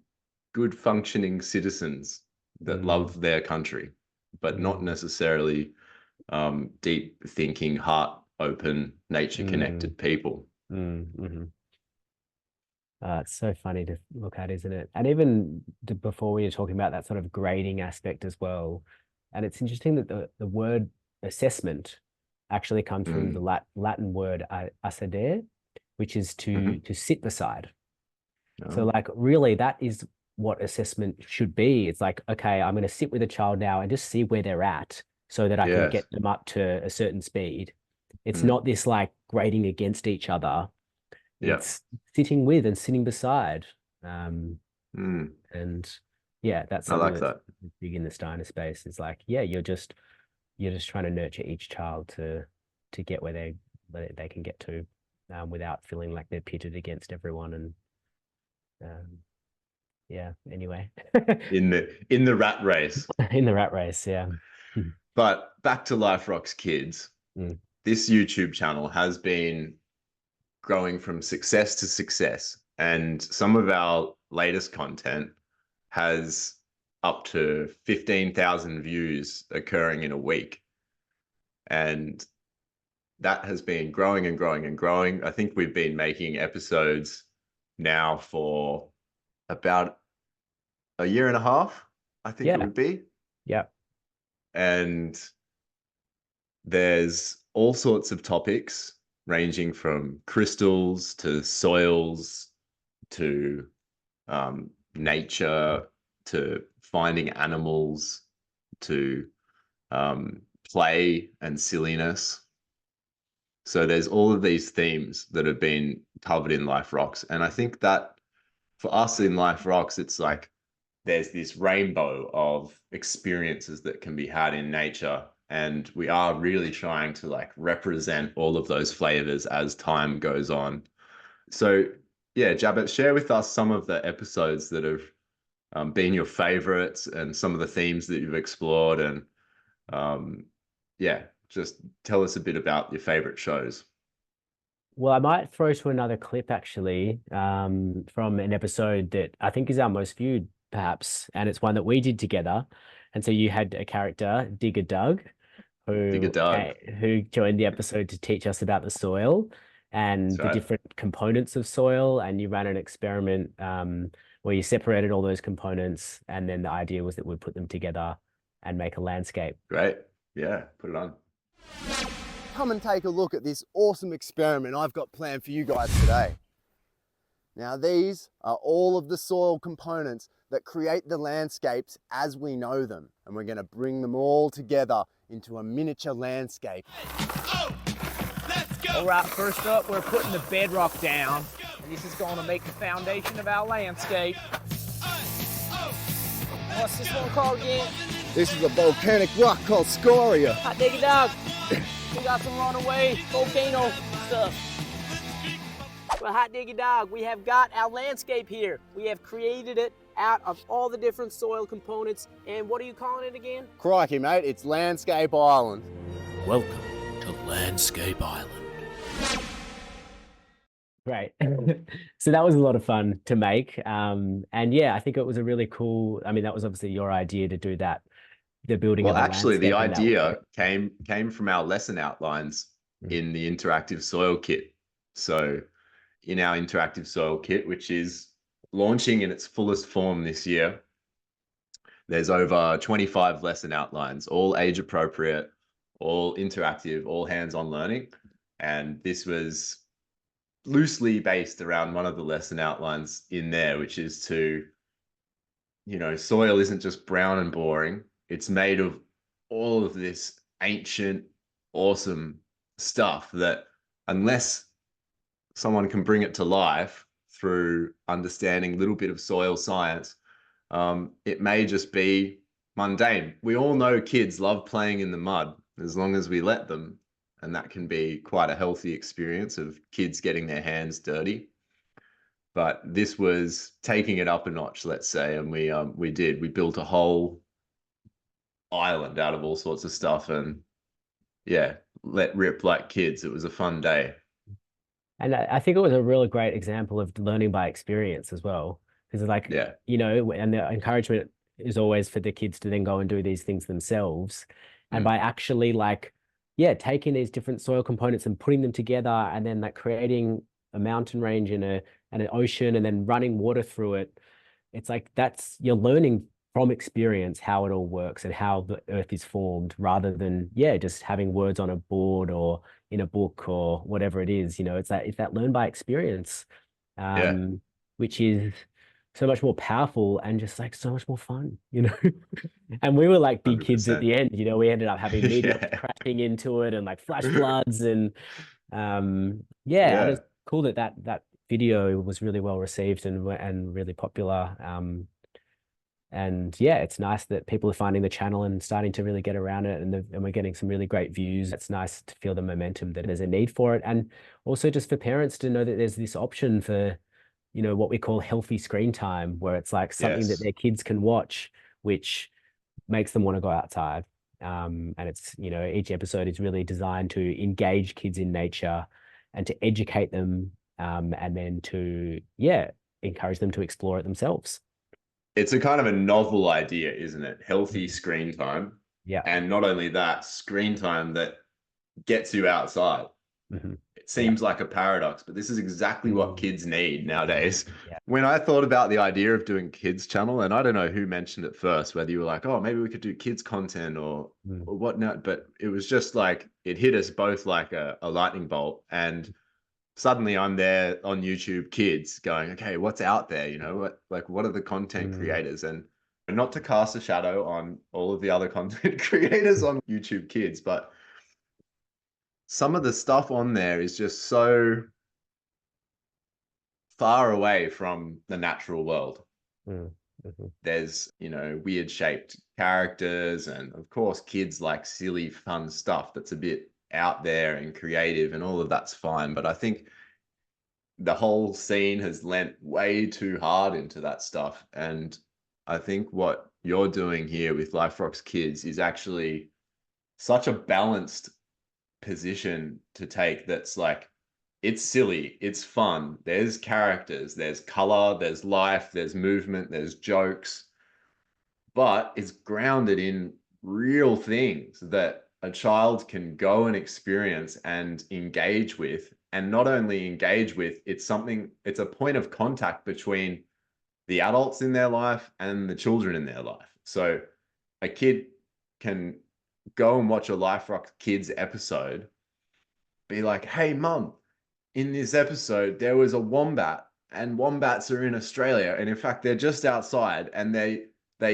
Speaker 2: good functioning citizens that
Speaker 3: mm,
Speaker 2: love their country, but not
Speaker 3: mm,
Speaker 2: necessarily deep thinking, heart open, nature
Speaker 3: mm,
Speaker 2: connected people.
Speaker 3: mhm. It's so funny to look at, isn't it? And even before we were talking about that sort of grading aspect as well. And it's interesting that the word assessment actually comes from the
Speaker 2: Mm.
Speaker 3: Latin word assedere, which is
Speaker 2: Hmm.
Speaker 3: to sit beside. So
Speaker 2: Oh,
Speaker 3: like really that is what assessment should be. It's like, okay, I'm going to sit with a child now and just see where they're at so that I can
Speaker 2: yes.
Speaker 3: get them up to a certain speed. It's
Speaker 2: Mm.
Speaker 3: not this like grading against each other.
Speaker 2: Yeah.
Speaker 3: It's sitting with and sitting beside. Um,
Speaker 2: Mm.
Speaker 3: and yeah, that's
Speaker 2: I
Speaker 3: something
Speaker 2: like
Speaker 3: that's
Speaker 2: that.
Speaker 3: big in the Steiner space. Is like, yeah, you're just trying to nurture each child to get where they can get to, without feeling like they're pitted against everyone. And um, yeah, anyway,
Speaker 2: In the rat race.
Speaker 3: in the rat race, yeah. Mm,
Speaker 2: But back to Life Rocks Kids.
Speaker 3: mm,
Speaker 2: This YouTube channel has been growing from success to success. And some of our latest content has up to 15,000 views occurring in a week. And that has been growing and growing and growing. I think we've been making episodes now for about a year and a half, I think it
Speaker 3: yeah,
Speaker 2: would be.
Speaker 3: yeah.
Speaker 2: And there's all sorts of topics ranging from crystals to soils to nature to finding animals to play and silliness. So there's all of these themes that have been covered in Life Rocks. And I think that for us in Life Rocks, it's like there's this rainbow of experiences that can be had in nature. And we are really trying to like represent all of those flavors as time goes on. So yeah, Jabba, share with us some of the episodes that have been your favorites and some of the themes that you've explored. And yeah, just tell us a bit about your favorite shows.
Speaker 3: Well, I might throw to another clip actually, from an episode that I think is our most viewed, perhaps, and it's one that we did together. And so you had a character, Digger Doug,
Speaker 2: Digger Doug.
Speaker 3: who joined the episode to teach us about the soil and
Speaker 2: That's
Speaker 3: the
Speaker 2: right.
Speaker 3: different components of soil. And you ran an experiment where you separated all those components, and then the idea was that we'd put them together and make a landscape.
Speaker 2: Great. Yeah, put it on.
Speaker 5: Come and take a look at this awesome experiment I've got planned for you guys today. Now, these are all of the soil components that create the landscapes as we know them, and we're going to bring them all together into a miniature landscape.
Speaker 4: All right, first up, we're putting the bedrock down, and this is going to make the foundation of our landscape. What's this one called again?
Speaker 5: This is a volcanic rock called scoria.
Speaker 4: Hot diggity dog. We got some runaway volcano stuff. Well, hot diggy dog, we have got our landscape here. We have created it out of all the different soil components. And what are you calling it again?
Speaker 5: Crikey, mate, it's Landscape Island.
Speaker 6: Welcome to Landscape Island.
Speaker 3: Great. So that was a lot of fun to make. And yeah, I think it was a really cool, I mean, that was obviously your idea to do that. The building
Speaker 2: Well,
Speaker 3: of the
Speaker 2: actually, the
Speaker 3: landscape in that
Speaker 2: idea
Speaker 3: way.
Speaker 2: came from our lesson outlines in the interactive soil kit. So in our interactive soil kit, which is launching in its fullest form this year, there's over 25 lesson outlines, all age appropriate, all interactive, all hands-on learning. And this was loosely based around one of the lesson outlines in there, which is to, you know, soil isn't just brown and boring. It's made of all of this ancient, awesome stuff that unless someone can bring it to life through understanding a little bit of soil science, it may just be mundane. We all know kids love playing in the mud as long as we let them. And that can be quite a healthy experience of kids getting their hands dirty. But this was taking it up a notch, let's say, and we built a whole island out of all sorts of stuff, and yeah, let rip like kids. It was a fun day.
Speaker 3: And I think it was a really great example of learning by experience as well. Because like,
Speaker 2: Yeah.
Speaker 3: you know, and the encouragement is always for the kids to then go and do these things themselves. And by actually like, yeah, taking these different soil components and putting them together and then like creating a mountain range and an ocean and then running water through it. It's like you're learning from experience how it all works and how the earth is formed rather than, yeah, just having words on a board or in a book or whatever it is. You know, it's that learn by experience, which is so much more powerful and just like so much more fun, you know. And we were like big kids at the end, you know. We ended up having meteors crashing into it and like flash floods and and it's cool that video was really well received and really popular. And yeah, it's nice that people are finding the channel and starting to really get around it, and we're getting some really great views. It's nice to feel the momentum that there's a need for it, and also just for parents to know that there's this option for, you know, what we call healthy screen time, where it's like something that their kids can watch, which makes them want to go outside. And it's, you know, each episode is really designed to engage kids in nature and to educate them, and then to, encourage them to explore it themselves.
Speaker 2: It's a kind of a novel idea, isn't it? Healthy screen time.
Speaker 3: Yeah.
Speaker 2: And not only that, screen time that gets you outside. It seems like a paradox, but this is exactly what kids need nowadays. When I thought about the idea of doing kids channel, and I don't know who mentioned it first, whether you were like, oh, maybe we could do kids content or whatnot, but it was just like, it hit us both like a lightning bolt. And suddenly I'm there on YouTube Kids going, okay, what's out there? You know, what are the content creators? And not to cast a shadow on all of the other content creators on YouTube Kids, but some of the stuff on there is just so far away from the natural world.
Speaker 3: Mm, mhm.
Speaker 2: There's, weird shaped characters, and of course kids like silly fun stuff that's a bit out there and creative, and all of that's fine. But I think the whole scene has lent way too hard into that stuff. And I think what you're doing here with Life Rocks Kids is actually such a balanced position to take. That's like, it's silly, it's fun, there's characters, there's color, there's life, there's movement, there's jokes, but it's grounded in real things that a child can go and experience and engage with. And not only engage with, it's a point of contact between the adults in their life and the children in their life. So a kid can go and watch a Life Rock Kids episode, be like, hey, mum, in this episode, there was a wombat, and wombats are in Australia. And in fact, they're just outside, and they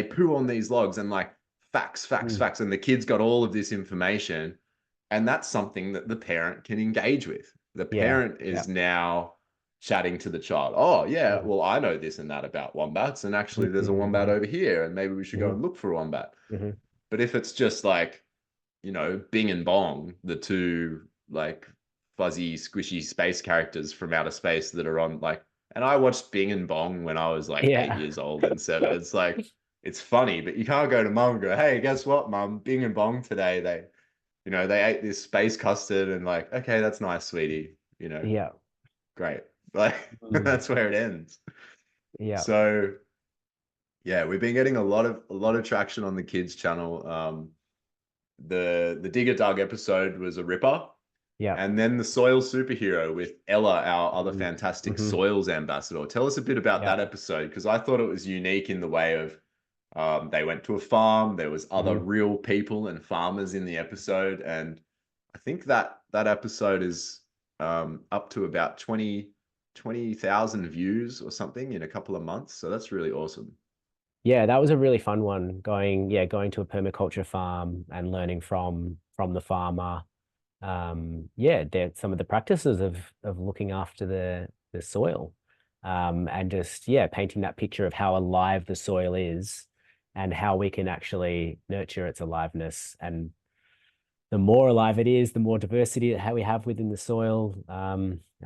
Speaker 2: poo on these logs, and like facts. And the kid's got all of this information. And that's something that the parent can engage with. The parent is now chatting to the child. Oh, yeah, well, I know this and that about wombats. And actually, there's a wombat over here, and maybe we should go and look for a wombat. But if it's just like, Bing and Bong, the two like fuzzy, squishy space characters from outer space that are on and I watched Bing and Bong when I was like 8 years old and 7. It's like, it's funny, but you can't go to mum and go, hey, guess what, mum? Bing and Bong today, they ate this space custard, and like, okay, that's nice, sweetie. Great. Like, that's where it ends.
Speaker 3: Yeah.
Speaker 2: So yeah, we've been getting a lot of traction on the kids channel. The Digger Dug episode was a ripper.
Speaker 3: Yeah.
Speaker 2: And then the soil superhero with Ella, our other fantastic soils ambassador. Tell us a bit about that episode, because I thought it was unique in the way of they went to a farm. There was other real people and farmers in the episode. And I think that episode is up to about 20,000 views or something in a couple of months. So that's really awesome.
Speaker 3: Yeah, that was a really fun one, going to a permaculture farm and learning from the farmer. Some of the practices of looking after the soil, and just painting that picture of how alive the soil is and how we can actually nurture its aliveness. And the more alive it is, the more diversity that we have within the soil. I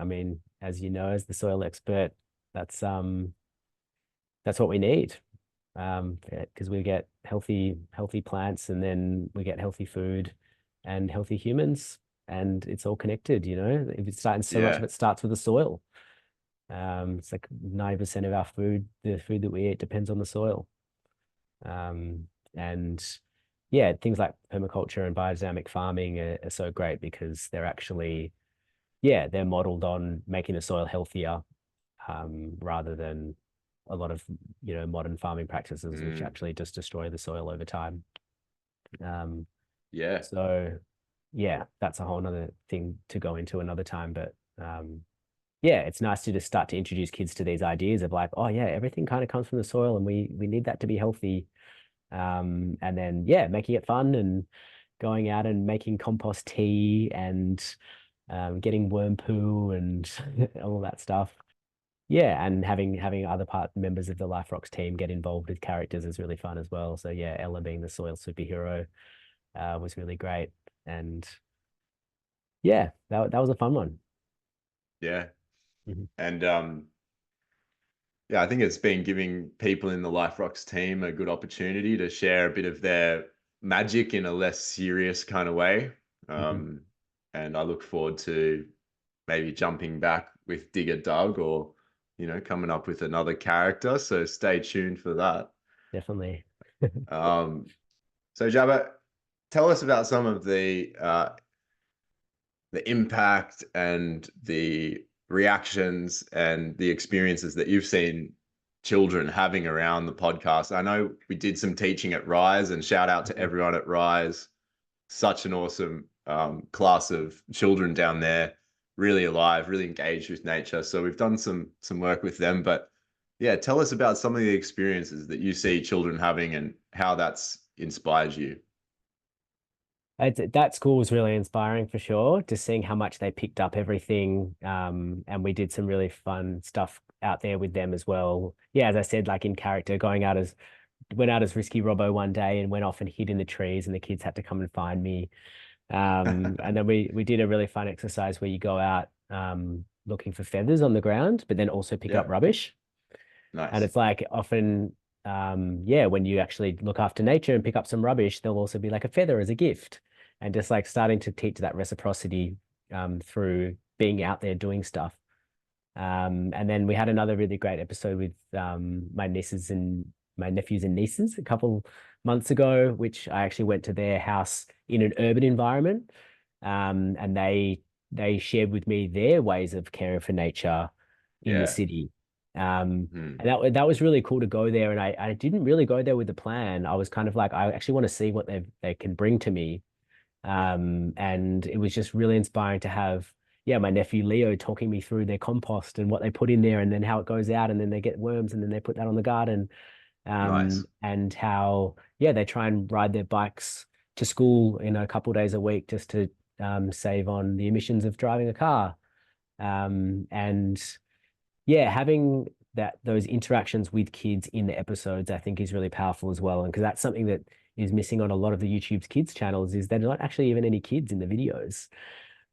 Speaker 3: mean, as you know, as the soil expert, that's what we need, because we get healthy plants, and then we get healthy food and healthy humans. And it's all connected, If it's starting, so much of it starts with the soil. It's like 90% of our food, the food that we eat, depends on the soil. And things like permaculture and biodynamic farming are so great, because they're actually, they're modeled on making the soil healthier, rather than a lot of, modern farming practices, which actually just destroy the soil over time. So that's a whole nother thing to go into another time. But it's nice to just start to introduce kids to these ideas of like, oh yeah, everything kind of comes from the soil, and we need that to be healthy. And then making it fun, and going out and making compost tea, and getting worm poo and all that stuff. And having other members of the Life Rocks team get involved with characters is really fun as well. So Ella being the soil superhero was really great. And that was a fun one.
Speaker 2: And I think it's been giving people in the Life Rocks team a good opportunity to share a bit of their magic in a less serious kind of way. And I look forward to maybe jumping back with Digger Doug, or coming up with another character. So stay tuned for that.
Speaker 3: Definitely.
Speaker 2: So Jabba, tell us about some of the impact and the reactions and the experiences that you've seen children having around the podcast. I know we did some teaching at Rise, and shout out to everyone at Rise. Such an awesome class of children down there, really alive, really engaged with nature. So we've done some work with them. But tell us about some of the experiences that you see children having and how that's inspired you.
Speaker 3: That school was really inspiring, for sure, just seeing how much they picked up everything. And we did some really fun stuff out there with them as well. Yeah, as I said, like in character, went out as Risky Robbo one day and went off and hid in the trees, and the kids had to come and find me. And then we did a really fun exercise where you go out looking for feathers on the ground, but then also pick up rubbish.
Speaker 2: Nice.
Speaker 3: And it's like often, when you actually look after nature and pick up some rubbish, there'll also be like a feather as a gift, and just like starting to teach that reciprocity through being out there doing stuff. And then we had another really great episode with my nephews and nieces a couple months ago, which I actually went to their house in an urban environment, and they shared with me their ways of caring for nature in the city. And that was really cool to go there. And I didn't really go there with a plan. I was kind of like, I actually want to see what they can bring to me. And it was just really inspiring to have, my nephew Leo talking me through their compost and what they put in there, and then how it goes out, and then they get worms, and then they put that on the garden.
Speaker 2: Nice.
Speaker 3: And how, they try and ride their bikes to school, a couple days a week, just to save on the emissions of driving a car. And having those interactions with kids in the episodes, I think, is really powerful as well. And because that's something that is missing on a lot of the YouTube's kids channels, is there's not actually even any kids in the videos.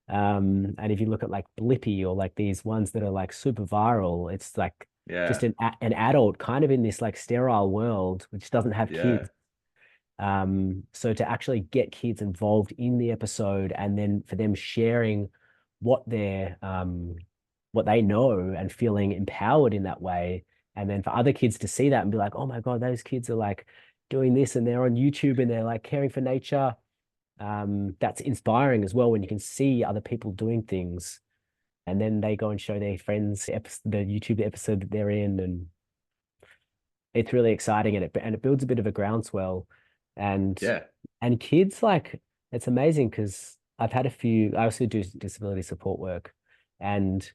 Speaker 3: And if you look at like Blippi, or like these ones that are like super viral, it's like just an adult kind of in this like sterile world, which doesn't have kids. So to actually get kids involved in the episode, and then for them sharing what they know and feeling empowered in that way, and then for other kids to see that and be like, oh my God, those kids are like doing this, and they're on YouTube, and they're like caring for nature. That's inspiring as well, when you can see other people doing things, and then they go and show their friends the YouTube episode that they're in, and it's really exciting, and it builds a bit of a groundswell. And kids, like, it's amazing, because I also do disability support work, and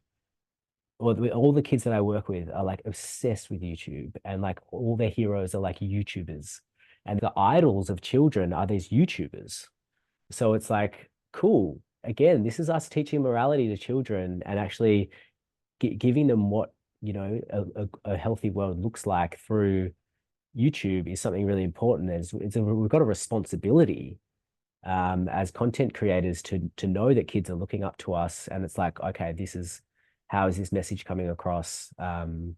Speaker 3: all the kids that I work with are like obsessed with YouTube, and like all their heroes are like YouTubers, and the idols of children are these YouTubers. So it's like, cool. Again, this is us teaching morality to children, and actually giving them what, a healthy world looks like through YouTube is something really important. We've got a responsibility as content creators to know that kids are looking up to us, and it's like, okay, how is this message coming across? And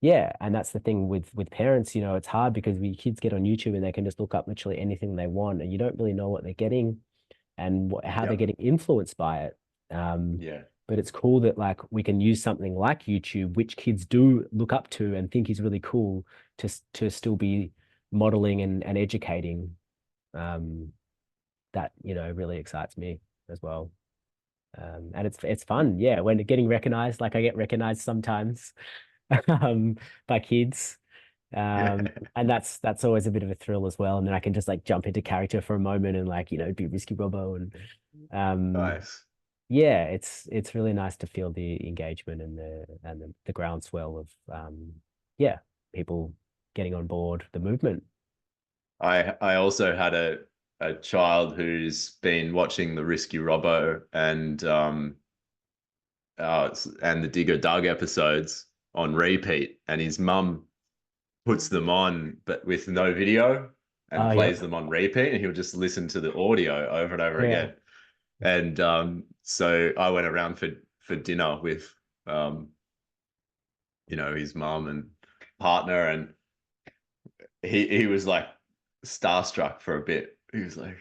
Speaker 3: that's the thing with parents, it's hard, because kids get on YouTube and they can just look up literally anything they want, and you don't really know what they're getting and how they're getting influenced by it. But it's cool that like we can use something like YouTube, which kids do look up to and think is really cool, to still be modeling and educating. That, really excites me as well. And it's fun. Yeah. When getting recognized, like I get recognized sometimes by kids. And that's always a bit of a thrill as well. And then I can just like jump into character for a moment and like, be Risky Robbo, and
Speaker 2: Nice.
Speaker 3: Yeah, it's really nice to feel the engagement and the groundswell of people getting on board the movement.
Speaker 2: I also had a child who's been watching the Risky Robbo and the Digger Dug episodes on repeat, and his mum puts them on but with no video, and plays them on repeat, and he'll just listen to the audio over and over again. And so I went around for dinner with his mum and partner, and he was like starstruck for a bit. He was like,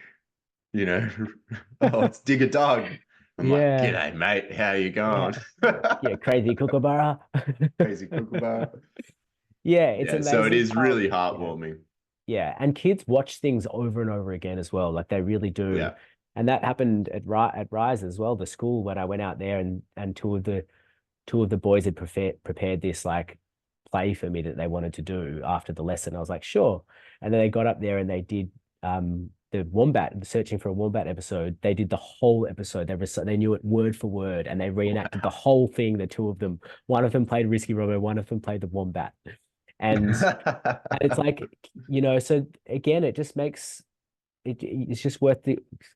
Speaker 2: oh, it's Digger Dug. I'm like, g'day, mate. How you going?
Speaker 3: Yeah, crazy kookaburra.
Speaker 2: Crazy kookaburra.
Speaker 3: Yeah, it's amazing.
Speaker 2: So it is really heartwarming.
Speaker 3: Yeah, and kids watch things over and over again as well. Like they really do.
Speaker 2: Yeah.
Speaker 3: And that happened at Rise as well, the school, when I went out there, and two of the boys had prepared this like play for me that they wanted to do after the lesson. I was like, sure. And then they got up there and they did the wombat, searching for a wombat episode. They did the whole episode. They knew it word for word, and they reenacted the whole thing. The two of them, one of them played Risky Robbo, one of them played the wombat. And it's like, so again, it just makes it's just worth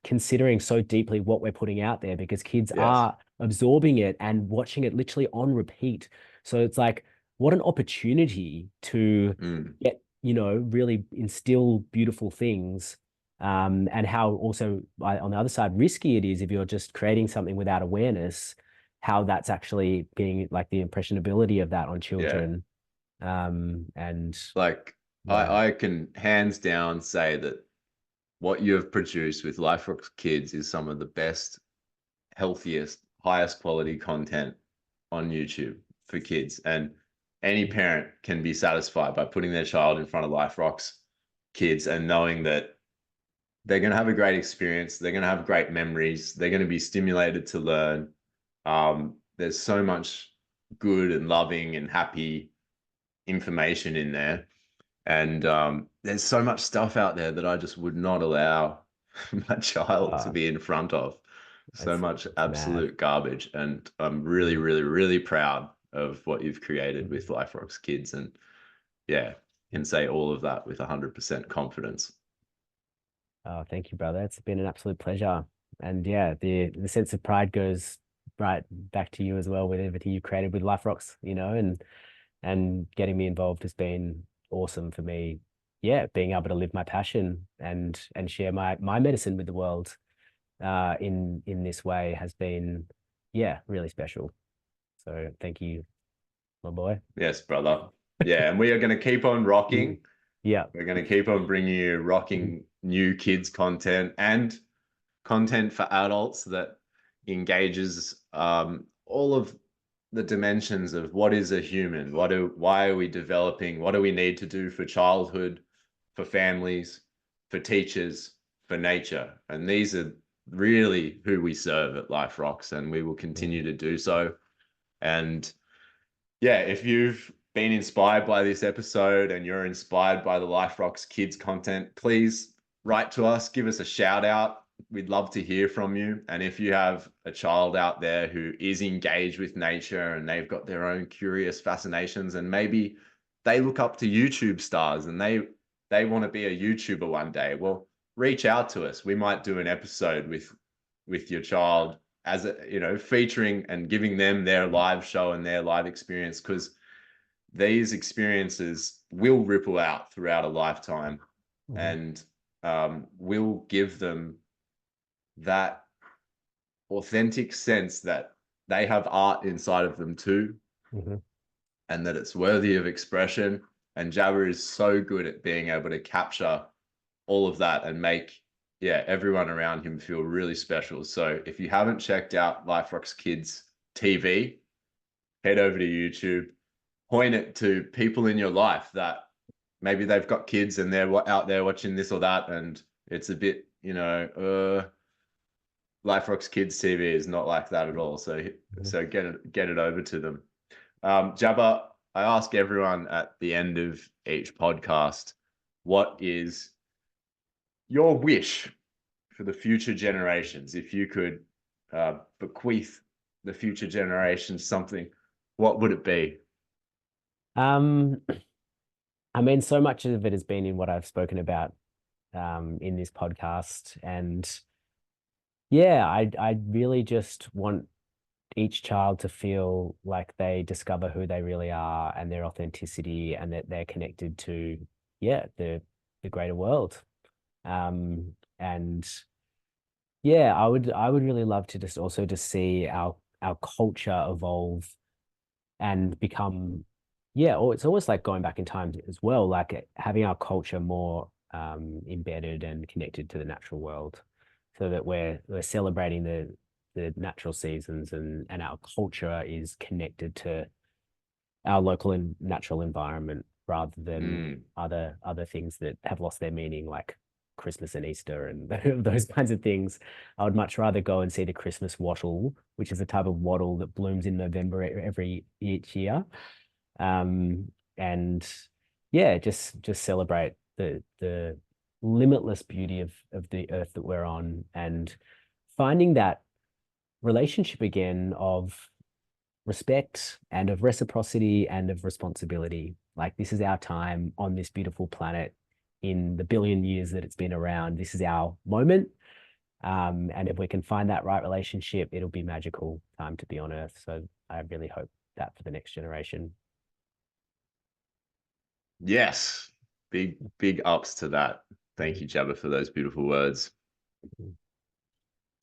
Speaker 3: considering so deeply what we're putting out there, because kids are absorbing it and watching it literally on repeat. So it's like, what an opportunity to get, really instill beautiful things. And how also on the other side, risky it is if you're just creating something without awareness, how that's actually being like the impressionability of that on children. And
Speaker 2: like I can hands down say that what you have produced with LifeRock's Kids is some of the best, healthiest, highest quality content on YouTube for kids. And any parent can be satisfied by putting their child in front of LifeRock's Kids and knowing that they're going to have a great experience. They're going to have great memories. They're going to be stimulated to learn. There's so much good and loving and happy information in there. And there's so much stuff out there that I just would not allow my child to be in front of. So much absolute garbage. And I'm really, really, really proud of what you've created with LifeRock's Kids. And yeah, can say all of that with 100% confidence.
Speaker 3: Oh, thank you, brother. It's been an absolute pleasure. And yeah, the sense of pride goes right back to you as well with everything you created with LifeRock's, and getting me involved has been awesome for me. Yeah, being able to live my passion and share my medicine with the world in this way has been, really special. So thank you, my boy.
Speaker 2: Yes, brother. Yeah, and we are going to keep on rocking.
Speaker 3: Yeah.
Speaker 2: We're going to keep on bringing you rocking new kids content and content for adults that engages all of the dimensions of what is a human, why are we developing, what do we need to do for childhood, for families, for teachers, for nature. And these are really who we serve at Life Rocks, and we will continue to do so. And yeah, if you've been inspired by this episode and you're inspired by the Life Rocks Kids content, please write to us, give us a shout out. We'd love to hear from you. And if you have a child out there who is engaged with nature and they've got their own curious fascinations, and maybe they look up to YouTube stars and they want to be a YouTuber one day, well, reach out to us. We might do an episode with your child as a, featuring and giving them their live show and their live experience, because these experiences will ripple out throughout a lifetime and will give them that authentic sense that they have art inside of them too, and that it's worthy of expression. And Jabba is so good at being able to capture all of that and make everyone around him feel really special. So if you haven't checked out Life Rocks Kids TV, head over to YouTube, point it to people in your life that maybe they've got kids and they're out there watching this or that, and it's a bit, Life Rocks Kids TV is not like that at all. So get it over to them. Jabba, I ask everyone at the end of each podcast, what is your wish for the future generations? If you could bequeath the future generations something, what would it be?
Speaker 3: I mean, so much of it has been in what I've spoken about in this podcast. And I really just want each child to feel like they discover who they really are and their authenticity, and that they're connected to, the greater world. And I would really love to just also to see our culture evolve and become, or it's almost like going back in time as well, like having our culture more embedded and connected to the natural world, so that we're celebrating the natural seasons, and our culture is connected to our local and natural environment, rather than other things that have lost their meaning, like Christmas and Easter and those kinds of things. I would much rather go and see the Christmas wattle, which is a type of wattle that blooms in November each year. Just celebrate the limitless beauty of the earth that we're on, and finding that relationship again of respect and of reciprocity and of responsibility. Like, this is our time on this beautiful planet. In the billion years that it's been around, this is our moment. And if we can find that right relationship, it'll be magical time to be on Earth. So I really hope that for the next generation.
Speaker 2: Yes, big ups to that. Thank you, Jabba, for those beautiful words.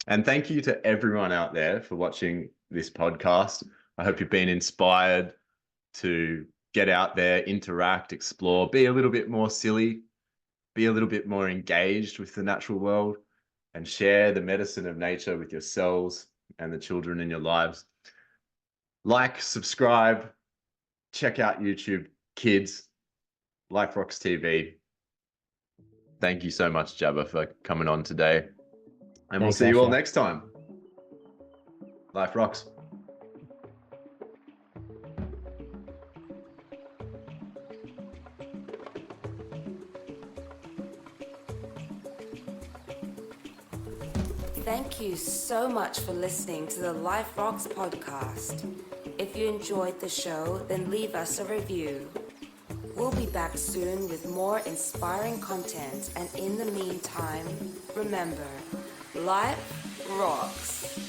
Speaker 2: And thank you to everyone out there for watching this podcast. I hope you've been inspired to get out there, interact, explore, be a little bit more silly, be a little bit more engaged with the natural world, and share the medicine of nature with yourselves and the children in your lives. Like, subscribe, check out YouTube Kids, Life Rocks TV. Thank you so much, Jabba, for coming on today. And we'll see you all next time. Life Rocks.
Speaker 1: Thank you so much for listening to the Life Rocks podcast. If you enjoyed the show, then leave us a review. We'll be back soon with more inspiring content, and in the meantime, remember, life rocks.